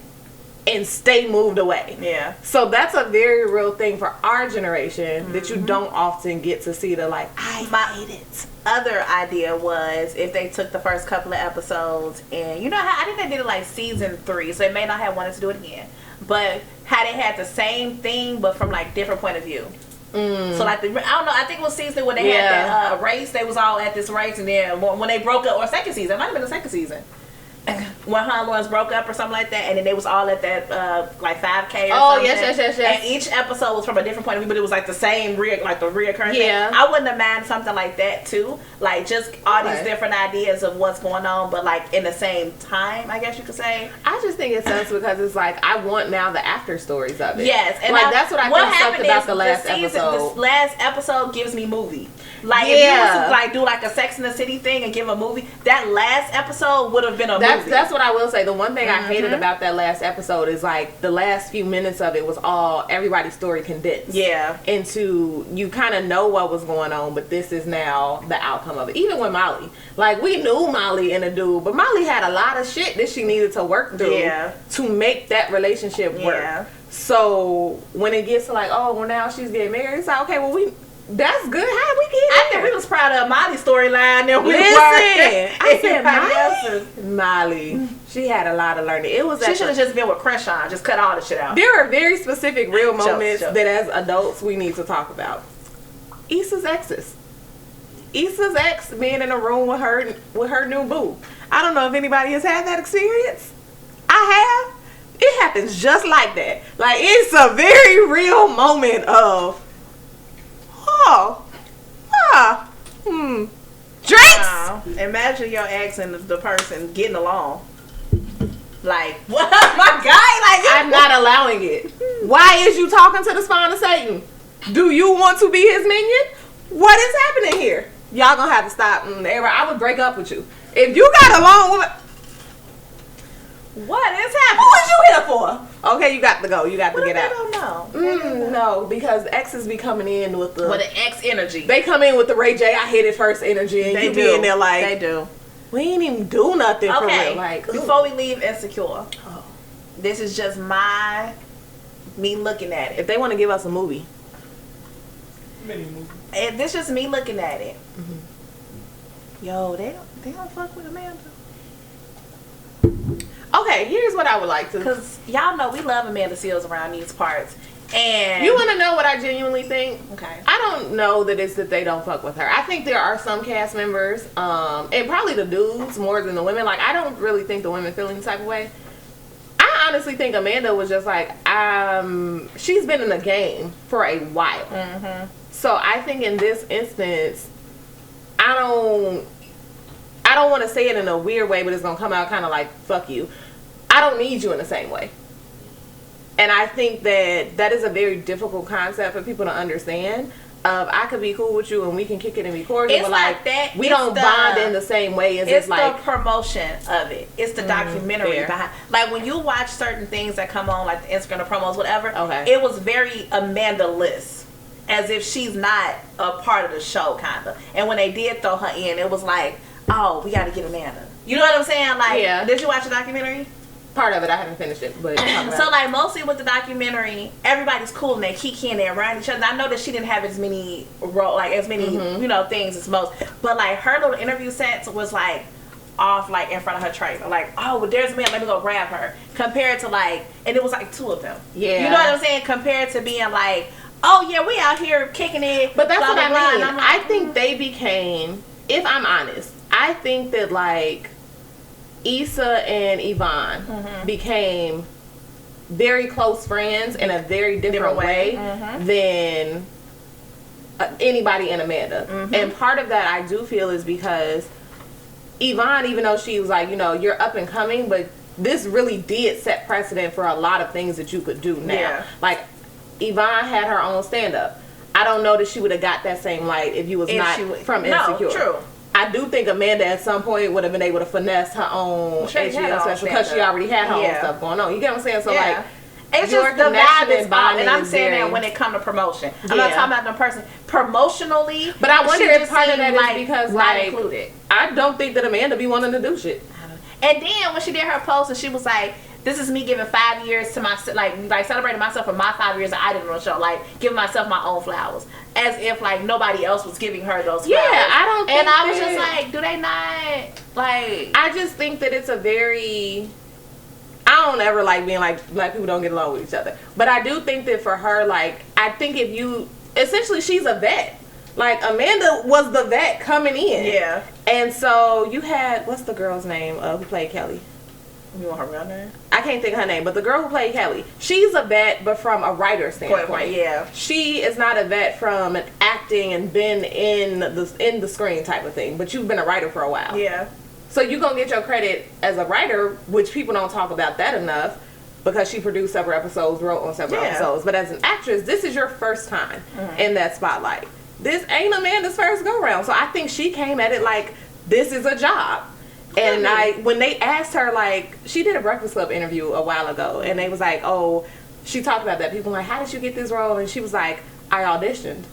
and stay moved away. So that's a very real thing for our generation that you don't often get to see. The like, I hate it. Other idea was if they took the first couple of episodes, and you know how I think they did it like season 3, so they may not have wanted to do it again, but how they had the same thing but from like different point of view. So like I don't know, I think it was season when they had that race, they was all at this race, and then when they broke up, or second season, it might have been the second season, when her and Lawrence broke up or something like that, and then they was all at that like 5K or something. Yes. And each episode was from a different point of view, but it was like the same reoccurring thing. I wouldn't have minded something like that too, like just all these different ideas of what's going on, but like in the same time, I guess you could say. I just think it sucks because it's like, I want now the after stories of it. Yes, and like that's what I think sucked about the last episode. This last episode gives me movie. Like if you was to like do like a Sex and the City thing and give a movie, that last episode would have been a movie. That's what I will say. The one thing I hated about that last episode is like the last few minutes of it was all everybody's story condensed. Into, you kind of know what was going on, but this is now the outcome of it. Even with Molly, like we knew Molly and a dude, but Molly had a lot of shit that she needed to work through to make that relationship work. So when it gets to like, oh, well now she's getting married, it's like, okay, well that's good. How did we get I there? think we was proud of Molly's storyline that we Listen, were. I said Molly. She had a lot of learning. It was She should have just been with Creshawn. Just cut all the shit out. There are very specific real moments Jokes. that as adults we need to talk about. Issa's exes. Issa's ex being in a room with her new boo. I don't know if anybody has had that experience. I have. It happens just like that. Like, it's a very real moment of, drinks. Wow. Imagine your ex and the person getting along. Like, what up, my guy? Like, I'm not allowing it. Why is you talking to the spawn of Satan? Do you want to be his minion? What is happening here? Y'all gonna have to stop. I would break up with you if you got along with. what is happening? Who is you here for? Okay, you got to go. You got to get I out. don't know. No, because exes be coming in with the. With an ex energy. They come in with the Ray J. I hit it first energy, and you be in there like they do. we ain't even do nothing for Okay. real. Like, Before we leave Insecure, this is just me looking at it. if they want to give us a movie, Mini movie. If this just me looking at it. Yo, they don't fuck with Amanda. okay, here's what I would like to. Cause y'all know we love Amanda Seals around these parts. And You want to know what I genuinely think? okay. I don't know that it's that they don't fuck with her. I think there are some cast members, and probably the dudes more than the women. Like, I don't really think the women feel any type of way. I honestly think Amanda was just like, she's been in the game for a while. Mm-hmm. So I think in this instance, I don't want to say it in a weird way, but it's gonna come out kind of like, fuck you. I don't need you in the same way. And I think that is a very difficult concept for people to understand. I could be cool with you and we can kick it and be cordial, It's but not like that. we It's don't bond in the same way as It's it's like the promotion of it. It's the documentary fair. behind. Like when you watch certain things that come on, like the Instagram promos, whatever. Okay. It was very Amanda-less, as if she's not a part of the show, kind of. And when they did throw her in, it was like, oh, we got to get Amanda. You know what I'm saying? Like, Yeah. Did you watch the documentary? part of it. I haven't finished it, but So like mostly with the documentary, everybody's cool and they kiki and they're around each other. I know that she didn't have as many you know, things as most, but like her little interview sets was like off like in front of her trailer, like, oh well, there's a man, let me go grab her, compared to like, and it was like two of them. Yeah, you know what I'm saying, compared to being like, oh yeah, we out here kicking it, but that's blah, what blah, I mean. blah. And I'm like, I think they became, if I'm honest, I think that like Issa and Yvonne became very close friends in a very different way than anybody and Amanda. And part of that I do feel is because Yvonne, even though she was like, you know, you're up and coming, but this really did set precedent for a lot of things that you could do now. Yeah. Like Yvonne had her own stand-up. I don't know that she would have got that same light if you was not from Insecure. No, true. I do think Amanda at some point would have been able to finesse her own HBO special because she already had her own stuff going on. You get what I'm saying? So like, it's your just the connection vibe is and bonding and I'm is saying very- that when it comes to promotion, I'm not talking about the person promotionally. But I wonder she if just part of seemed that is because not like included. I don't think that Amanda be wanting to do shit. And then when she did her post and she was like, this is me giving 5 years to my, like celebrating myself for my 5 years that I didn't on the show, like giving myself my own flowers, as if like nobody else was giving her those flowers. Yeah, I don't think and I was that- just like, do they not like? I just think that it's a very, I don't ever like being like black people don't get along with each other, but I do think that for her, like, I think if you essentially she's a vet. Like Amanda was the vet coming in. Yeah. And so you had, what's the girl's name who played Kelly? You want her real name? I can't think of her name, but the girl who played Kelly, she's a vet, but from a writer standpoint. Yeah. She is not a vet from an acting and been in the screen type of thing, but you've been a writer for a while. Yeah. So you're going to get your credit as a writer, which people don't talk about that enough, because she produced several episodes, wrote on several episodes. But as an actress, this is your first time in that spotlight. This ain't Amanda's first go-round. So I think she came at it like, this is a job. And when they asked her, like, she did a Breakfast Club interview a while ago, and they was like, oh, she talked about that. People were like, how did you get this role? And she was like, I auditioned.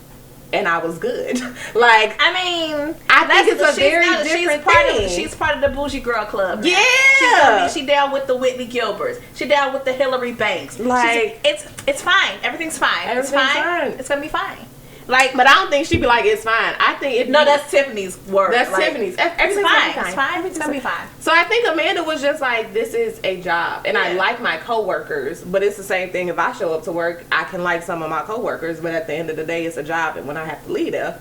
and I was good. Like, I mean, I think it's a very different thing. She's part of the bougie girl club now. Yeah. She down with the Whitney Gilberts. She down with the Hillary Banks. Like, it's fine. Everything's fine. Everything's it's fine. fine. It's gonna be fine. Like, but I don't think she'd be like, it's fine. I think if no, that's Tiffany's word. That's like, Tiffany's. It's fine. It's fine. It's gonna be fine. So I think Amanda was just like, this is a job, and I Yeah. like my coworkers, but it's the same thing. If I show up to work, I can like some of my coworkers, but at the end of the day, it's a job, and when I have to leave there,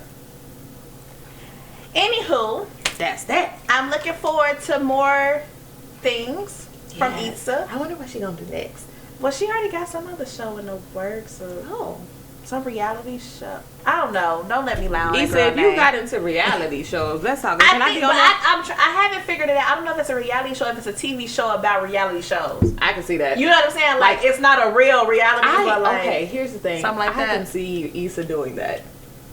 Anywho, that's that. I'm looking forward to more things from Issa. I wonder what she gonna do next. Well, she already got some other show in the works. Oh. Some reality show. I don't know. Don't let me lie on Issa, if you got into reality shows, let's talk. Can I be on that? I haven't figured it out. I don't know if it's a reality show, if it's a TV show about reality shows. I can see that. You know what I'm saying? Like it's not a real reality, but like okay, here's the thing. Something like I that. can see Issa doing that.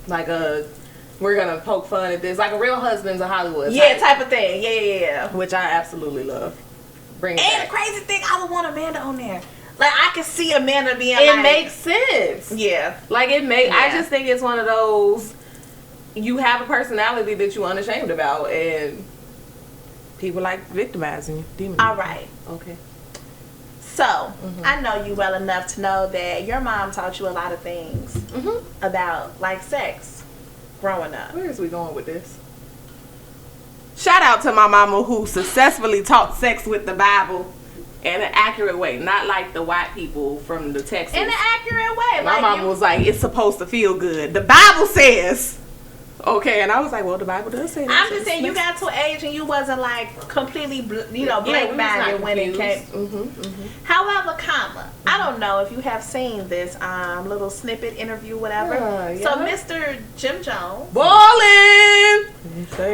Like we're gonna poke fun at this, like a Real Husbands of Hollywood. Type of thing. Yeah. Which I absolutely love. Bring it And back. the crazy thing, I would want Amanda on there. Like I can see Amanda being It like, makes sense. Yeah. Like it makes. I Yeah. just think it's one of those. You have a personality that you're unashamed about, and people like victimizing you. Demonizing. All right. Okay. So I know you well enough to know that your mom taught you a lot of things about like sex growing up. Where is we going with this? Shout out to my mama who successfully taught sex with the Bible in an accurate way, not like the white people from the Texas. In an accurate way. My like mama was like, it's supposed to feel good. The Bible says. Okay, and I was like, well, the Bible does say that. I'm just saying, you got to an age and you wasn't like completely, blank-minded when it came. However, I don't know if you have seen this little snippet interview, whatever. So, Mr. Jim Jones Ballin'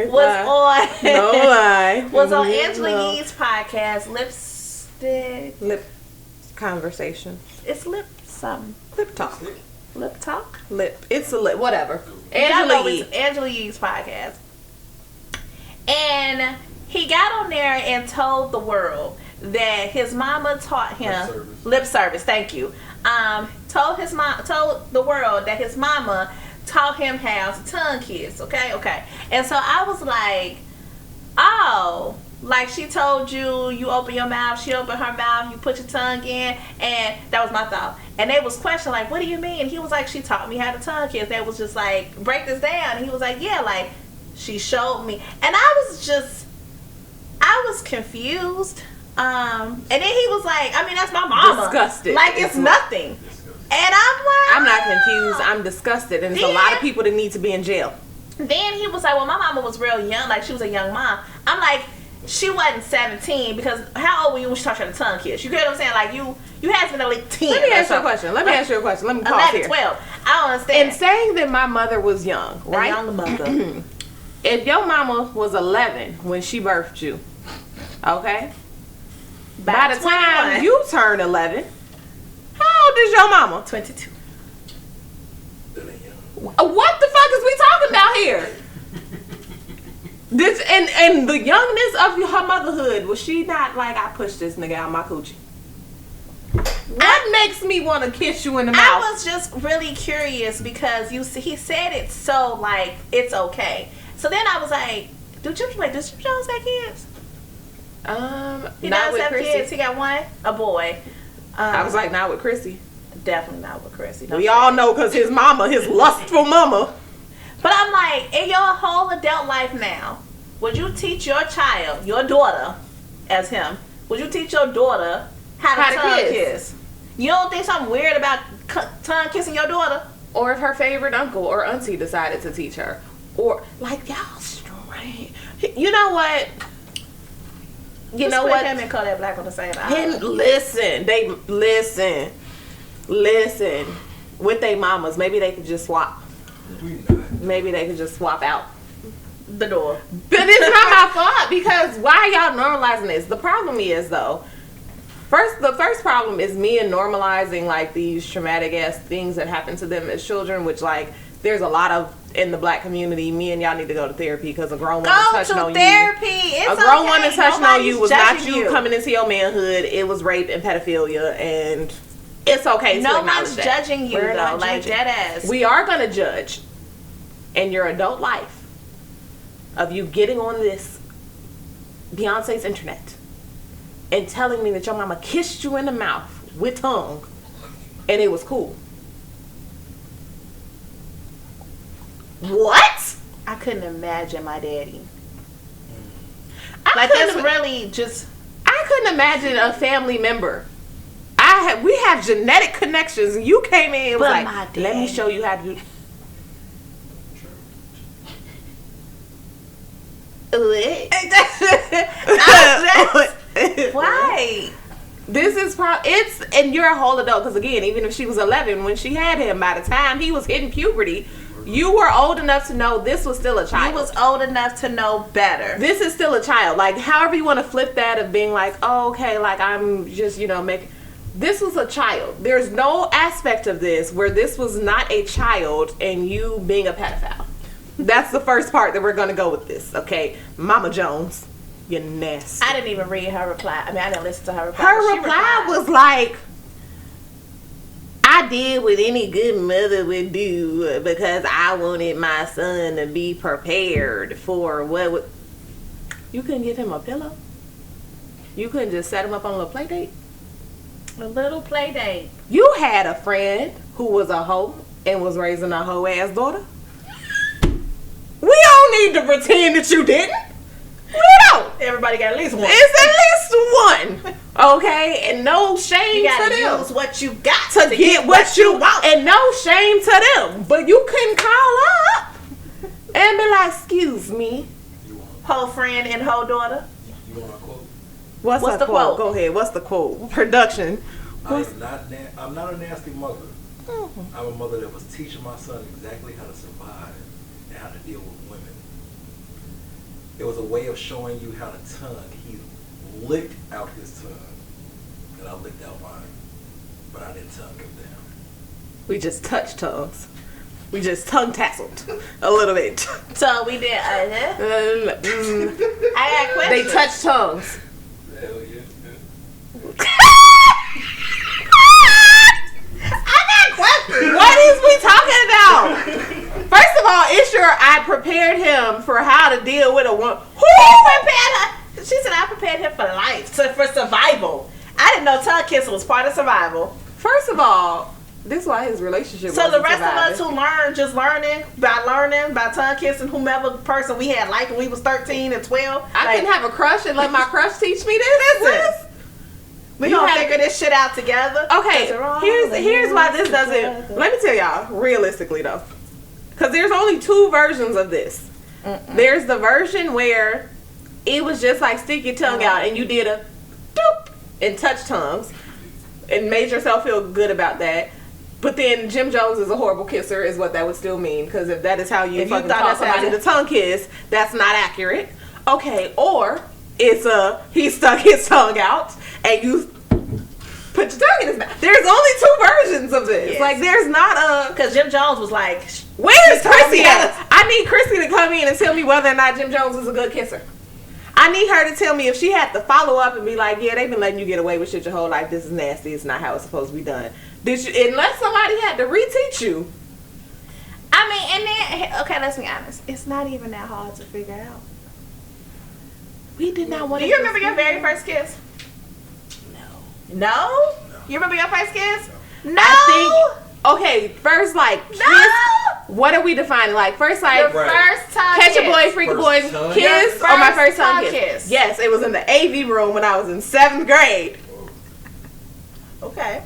was on no lie. was on Angela Yee's podcast, Lip Conversation. It's lip something. Lip talk. Lip talk. Lip. It's a lip. Whatever. Angela Yee's podcast. And he got on there and told the world that his mama taught him lip service. Thank you. Told the world that his mama taught him how to tongue kiss. Okay. And so I was like, oh, like she told you, you open your mouth, she opened her mouth, you put your tongue in, and that was my thought. And they was questioning, like, what do you mean? And he was like, she taught me how to tongue kiss. They was just like, break this down. And he was like, yeah, like, she showed me. And I was confused. And then he was like, I mean, that's my mama. Disgusted. Like, it's nothing. And I'm like, I'm not confused. I'm disgusted. And there's a lot of people that need to be in jail. Then he was like, well, my mama was real young. Like, she was a young mom. I'm like, she wasn't 17 because how old were you when she taught you how to tongue kiss? You get what I'm saying? Like, you had to be like 10. Let me ask you a question. Let me pause 11, here. 12. I don't understand. In saying that my mother was young, right? A young mother. If your mama was 11 when she birthed you, okay? By the time you turn 11, how old is your mama? 22. What the fuck is we talking about here? This and the youngness of her motherhood, was she not like, I pushed this nigga out my coochie? What makes me want to kiss you in the mouth? I was just really curious because he said it so like it's okay. So then I was like, does Jim Jones have kids? He not does with have Chrissy. kids. He got one, a boy. I was like, not with Chrissy. Definitely not with Chrissy. We all know because his mama, his lustful mama. But I'm like, in your whole adult life now, would you teach your child, your daughter, as him, would you teach your daughter how to tongue kiss? You don't think something weird about tongue kissing your daughter? Or if her favorite uncle or auntie decided to teach her. Or, like, y'all strange. You know what? You know what? Him and Kodak Black on the same album. Listen. With their mamas, maybe they could just swap. Maybe they could just swap out the door. But it's not my fault because why y'all normalizing this? The problem is though, the first problem is me and normalizing like these traumatic ass things that happen to them as children, which like there's a lot of in the black community. Me and y'all need to go to therapy because a grown woman touching on you. It's a grown woman touching on you was not judging you coming into your manhood. It was rape and pedophilia, and it's okay to acknowledge no one's that. judging you We're though, not like judging. that ass. We are gonna judge. in your adult life of you getting on this Beyonce's internet and telling me that your mama kissed you in the mouth with tongue and it was cool? What? I couldn't imagine my daddy. I Like, that's couldn't- really just... I couldn't imagine a family member. We have genetic connections, and you came in and was But like, my let me daddy- show you how to do. Why? This is it's, and you're a whole adult, because again, even if she was 11 when she had him, by the time he was hitting puberty, you were old enough to know this was still a child. You was old enough to know better. This is still a child. Like, however you want to flip that of being like, oh, okay, like I'm just, making. This was a child. There's no aspect of this where this was not a child and you being a pedophile. That's the first part that we're going to go with this, okay? Mama Jones, you're nasty. I didn't even read her reply. I mean, I didn't listen to her reply. Her She reply replied. was like, I did what any good mother would do because I wanted my son to be prepared for what would... You couldn't give him a pillow? You couldn't just set him up on a little play date? A little play date. You had a friend who was a hoe and was raising a hoe ass daughter? We don't need to pretend that you didn't. We don't. Everybody got at least one. It's at least one. Okay? And no shame You to gotta them. use what you got To get what you want. And no shame to them. But you couldn't call up and be like, excuse me. Whole friend and whole daughter. You want a quote? What's the the quote? Go ahead. What's the quote? Production. I'm not a nasty mother. I'm a mother that was teaching my son exactly how to survive and how to deal with women. It was a way of showing you how to tongue. He licked out his tongue, and I licked out mine, but I didn't tongue him down. We just touched tongues. We just tongue tasseled a little bit. So we did. I got questions. They touched tongues. Hell yeah. What is we talking about? First of all, it's sure I prepared him for how to deal with a woman. Who prepared her? She said I prepared him for life, for survival. I didn't know tongue kissing was part of survival. First of all, this is why his relationship. So the wasn't rest of us surviving. who learning by tongue kissing whomever person we had like when we was 13 and 12. I couldn't have a crush and let my crush teach me this. Listen. We You gonna have- figure this shit out together. Okay, 'Cause they're all here's why this doesn't. together. Let me tell y'all realistically though, because there's only two versions of this. There's the version where it was just like stick your tongue out and you did a doop and touch tongues and made yourself feel good about that. But then Jim Jones is a horrible kisser is what that would still mean, because if that is how you If you fucking thought call that's how somebody you- to tongue kiss, that's not accurate. Okay, or it's he stuck his tongue out and you put your tongue in his mouth. There's only two versions of this. Yes. Like there's not a. Because Jim Jones was like, Where's told Chrissy me at? how I need Chrissy to come in and tell me whether or not Jim Jones is a good kisser. I need her to tell me if she had to follow up and be like, yeah, they've been letting you get away with shit your whole life. This is nasty. It's not how it's supposed to be done. Did you? Unless somebody had to reteach you. I mean, and then, okay, let's be honest. It's not even that hard to figure out. We did not want Do to. you remember your very first kiss? No. No? You remember your first kiss? No. I think. Okay, first like kiss. No. What are we defining? Like first like Your first time catch a kiss. boy, freak a boy, First tongue? kiss, Your or my first first tongue tongue kiss. kiss. Yes, it was in the AV room when I was in 7th grade. Okay.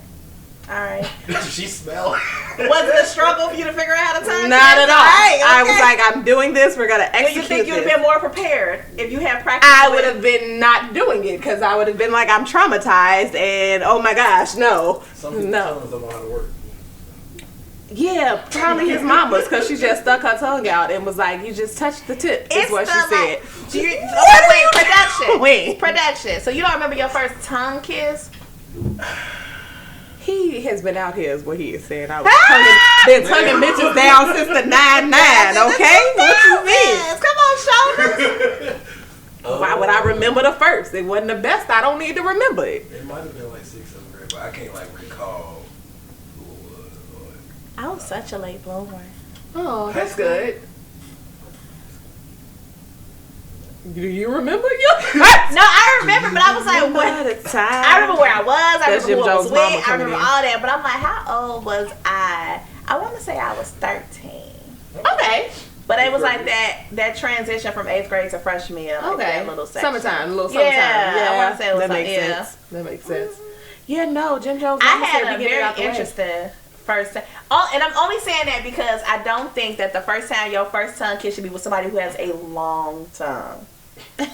All right. She smelled. Was it a struggle for you to figure out how to tongue Not kiss? at all. Right, I was okay. like, I'm doing this. We're gonna Well, execute you think you'd have this. been more prepared if you had practiced? I with- would have been not doing it because I would have been like, I'm traumatized and oh my gosh, no, Some people's no. tongues don't know how to work. Yeah, probably his mama's because she just stuck her tongue out and was like, you just touched the tip. Is It's what she the, said. like, wait, production. Wait. Production. So you don't remember your first tongue kiss? He has been out here is what he is saying. I was been tonguing bitches down since the 9-9, okay? What you mean? Yes, come on, shoulders. Why would I remember the first? It wasn't the best. I don't need to remember it. It might have been like 6th, 7th grade, but I can't like recall who it was. I was such a late bloomer. Oh, that's good. Do you remember your? No, I remember, but I was like, what? I remember where I was. I remember who I was with. I remember all that. But I'm like, how old was I? I want to say I was 13. Okay. But it was like that transition from 8th grade to freshman year. Like that little section. Summertime, a little summertime. Yeah, I want to say it was that like, makes sense. That makes sense. Yeah, no, Jim Jones. I had a very interesting first time. Oh, and I'm only saying that because I don't think that the first time your first tongue kiss should be with somebody who has a long tongue. Like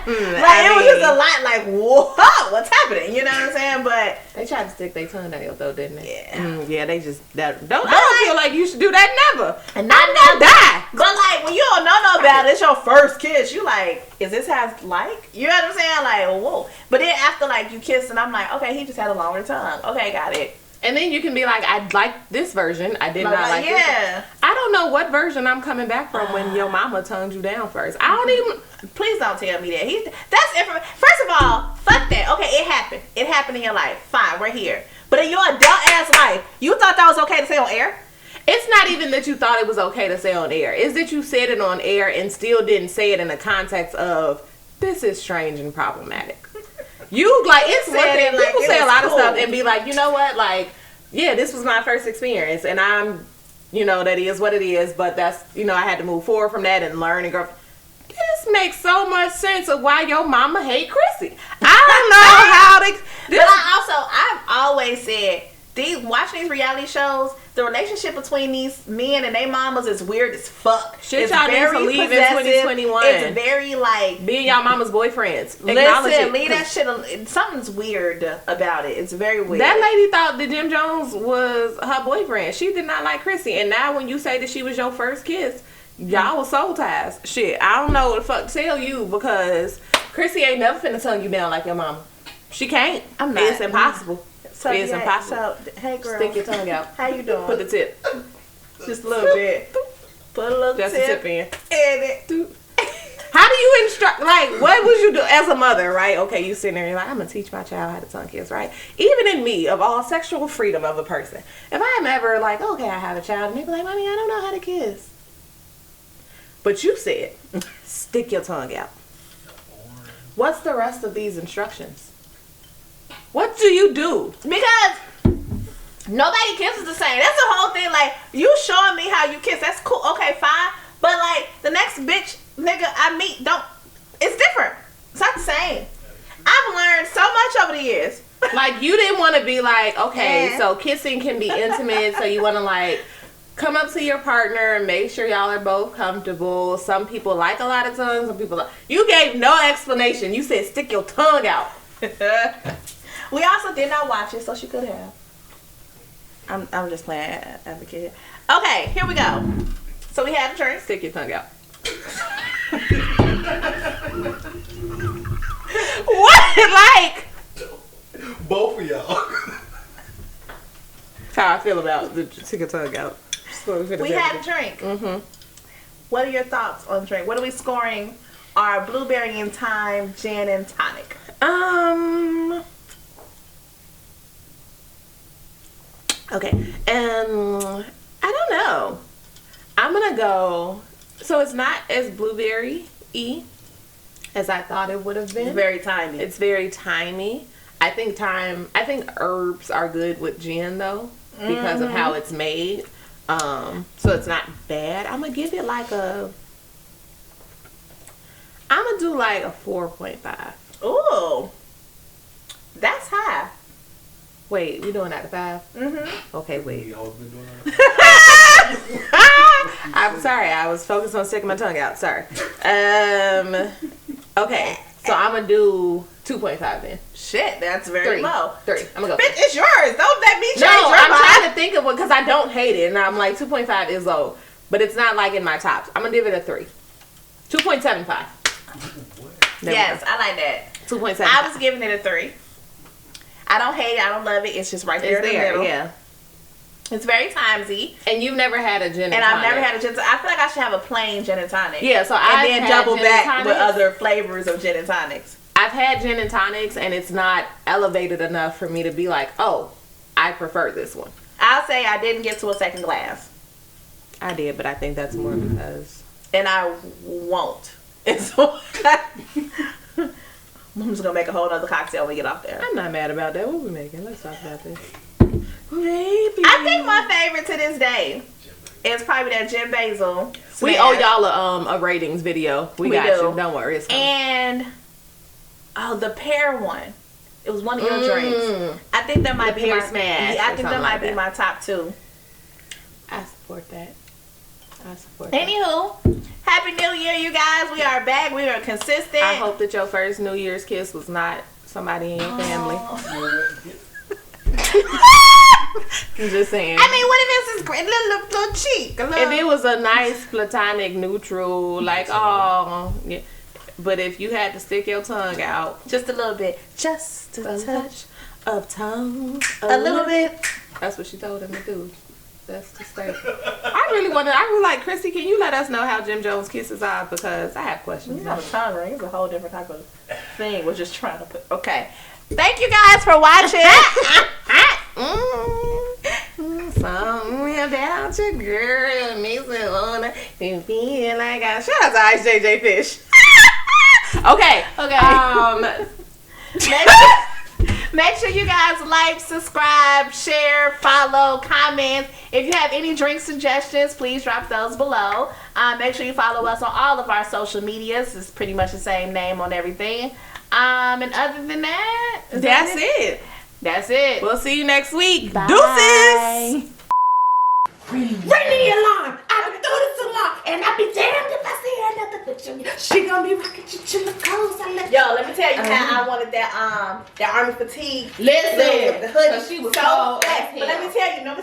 it was just a lot like, whoa, what's happening? You know what I'm saying? But they tried to stick their tongue down your throat, didn't they? Yeah. Yeah, they just I don't feel like you should do that never. And not now die. But like when you don't know about it, it's your first kiss. You like, is this how it's like? You know what I'm saying? Like, whoa. But then after like you kiss and I'm like, okay, he just had a longer tongue. Okay, got it. And then you can be like, I like this version. I did not like this. Yeah. I don't know what version I'm coming back from when your mama tongued you down first. I don't even. Please don't tell me that. That's information. First of all, fuck that. Okay, it happened. It happened in your life. Fine, we're here. But in your adult ass life, you thought that was okay to say on air? It's not even that you thought it was okay to say on air. It's that you said it on air and still didn't say it in the context of, this is strange and problematic. You, like, it's one thing. Like, people say a lot of stuff and be like, you know what, like, yeah, this was my first experience, and I'm, that is what it is, but that's, I had to move forward from that and learn and grow. This makes so much sense of why your mama hate Chrissy. I don't know how they... But I've always said, watching these reality shows, the relationship between these men and their mamas is weird as fuck. Shit, y'all need to leave in 2021. It's very like... being y'all mama's boyfriends. Listen, leave that shit... Something's weird about it. It's very weird. That lady thought that Jim Jones was her boyfriend. She did not like Chrissy. And now when you say that she was your first kiss, y'all was soul ties. Shit, I don't know what the fuck to tell you because Chrissy ain't never finna tongue you down like your mama. She can't. I'm not. It's impossible. So, it's impossible. So, hey girl. Stick your tongue out. How you doing? Put the tip. Just a little bit. Put a little Just tip. Just a tip in. And it. How do you instruct, like, what would you do as a mother, right? Okay, you sitting there, you're like, I'm going to teach my child how to tongue kiss, right? Even in me, of all sexual freedom of a person, if I am ever like, okay, I have a child, and they be like, Mommy, I don't know how to kiss. But you said, stick your tongue out. What's the rest of these instructions? What do you do? Because nobody kisses the same. That's the whole thing. Like, you showing me how you kiss, that's cool. Okay, fine. But, like, the next bitch, nigga, I meet, it's different. It's not the same. I've learned so much over the years. Like, you didn't want to be like, okay, so kissing can be intimate, so you want to, like, come up to your partner and make sure y'all are both comfortable. Some people like a lot of tongues, some people like... You gave no explanation. You said stick your tongue out. We also did not watch it, so she could have. I'm just playing advocate. Okay, here we go. So we had a drink. Stick your tongue out. What? Like... Both of y'all. That's how I feel about the stick your tongue out. We had a drink. Mm-hmm. What are your thoughts on the drink? What are we scoring our blueberry and thyme gin and tonic? Okay. I don't know. I'm gonna go. So it's not as blueberry-y as I thought it would have been. It's very thymy. It's very thymy. I think herbs are good with gin though because of how it's made. So it's not bad. I'm gonna give it like I'm gonna do like a 4.5. Ooh, that's high. Wait, we doing out of 5? Mm-hmm. Okay, wait. We always been doing that. I'm sorry. I was focused on sticking my tongue out. Sorry. Okay, so I'm gonna do 2.5 then. Shit, that's very 3. low. 3. I'm gonna go. Bitch, it's yours. Don't let me change No, your I'm mind. trying to think of one because I don't hate it, and I'm like 2.5 is low, but it's not like in my tops. I'm gonna give it a 3. 2.75. Yes, I like that. 2.75. I was giving it a 3. I don't hate it. I don't love it. It's just right there in the middle. Yeah. It's very timesy. And you've never had a gin and I've tonic. never had a gin. I feel like I should have a plain gin and tonic. Yeah, so and then double back tonics with other flavors of gin and tonics. I've had gin and tonics, and it's not elevated enough for me to be like, oh, I prefer this one. I'll say I didn't get to a second glass. I did, but I think that's more because... And I won't. And so I'm just gonna make a whole other cocktail when we get off there. I'm not mad about that. What we making? Let's talk about this. Maybe. I think my favorite to this day is probably that gin basil. We owe y'all a ratings video. We got do. you. Don't worry. It's coming. And the pear one. It was one of your drinks. I think that might be pear my smash. Yeah, I think that might like be that. my top 2. I support that. That. Anywho, Happy New Year, you guys. We are back. We are consistent. I hope that your first New Year's kiss was not somebody in your family. I'm just saying. I mean, what if it's this great little cheek? If it was a nice platonic neutral, like, oh, yeah. But if you had to stick your tongue out, just a little bit, just a touch of tongue, a little bit. That's what she told him to do. That's the statement. I really like, Chrissy, can you let us know how Jim Jones kisses are? Because I have questions. You know, a tongue ring is a whole different type of thing. We're just trying to put. Okay. Thank you guys for watching. Something about your girl makes me wanna feel like I. Shout out to Ice JJ Fish. Okay. Make sure you guys like, subscribe, share, follow, comment. If you have any drink suggestions, please drop those below. Make sure you follow us on all of our social medias. It's pretty much the same name on everything. And other than that, that's it. That's it. We'll see you next week. Bye. Deuces. Ring the alarm. I've been through this so long, and I'll be damned if I see another bitch. She gonna be rocking chimicos. Yo, let me tell you how I wanted that army fatigue. Listen, with the hoodie. she was so cold fast. as But let hell. me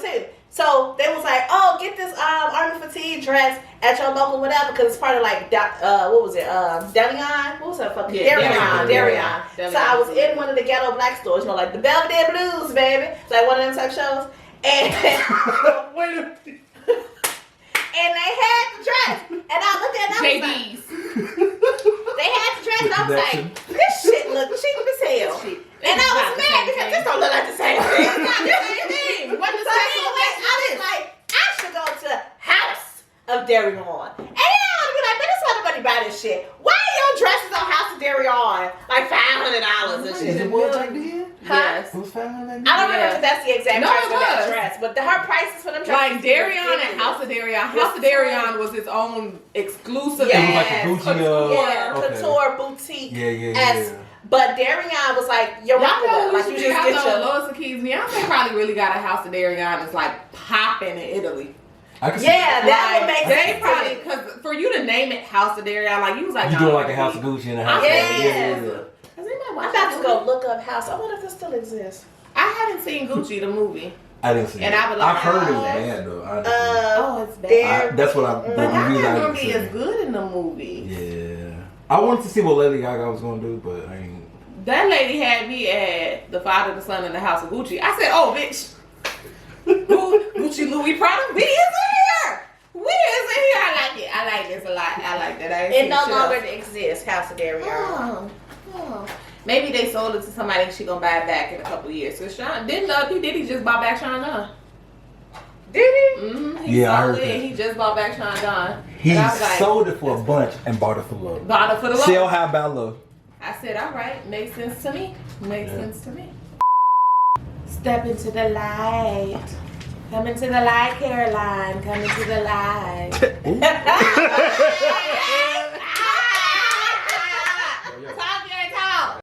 tell you. So they was like, oh, get this army fatigue dress at your local whatever, because it's part of like what was it? Delion? What was that fucking Darion. So I was in one of the ghetto black stores, like the Belvedere Blues, baby. It's like one of them type shows. And Wait a minute. and they had the dress. And I looked at it and I was like, they had the dress and I was like, this shit look cheap as hell. And I was mad because this don't look like the same thing. It's not the same thing. What the same thing? I was like, I should go to House of Darion. And then I would be like, man, this nobody buy this shit. Why are your dresses on House of Darion like $500 and Is shit? it what back then? Huh? Who's family? I don't remember if that's the exact No, price it for that was. dress, but her prices for them dresses. Like Darion and House of Darion. House of Darion was its own exclusive. Yeah. It was like a Gucci. Yeah, okay. couture boutique. Yeah. But Darion was like your Y'all know like you just get your. Lois Keys. Beyonce probably really got a House of Darion that's like popping in Italy. I can see Yeah, that would make They sense. probably, because for you to name it House of Darion, like you was like, you doing like a House of Gucci and a House Yeah. of I'm about to go look up House. I wonder if it still exists. I haven't seen Gucci the movie. I didn't see And it. I would like I've heard to- it was bad though. I didn't Oh, it's There. that's what I. But The I reviews I never didn't be see. as good in the movie. Yeah, I wanted to see what Lady Gaga was gonna do, but I ain't. That lady had me at the Father, the Son, and the House of Gucci. I said, "Oh, bitch, Gucci, Louis Prada, we is in here. We is in here. I like it. I like this a lot. I like that. I ain't It seen no shit longer else. exists. House of Darion. Oh. Maybe they sold it to somebody and she gonna buy it back in a couple years. So Sean he just bought back Sean Don. Did he? Mm-hmm. Yeah, I heard that. He just bought back Sean Don. He And I was like, sold it for a bunch and bought it for love. bought it for the love. Sell high by love. I said, all right, makes sense to me. Makes sense to me. Step into the light. Come into the light, Caroline. Come into the light.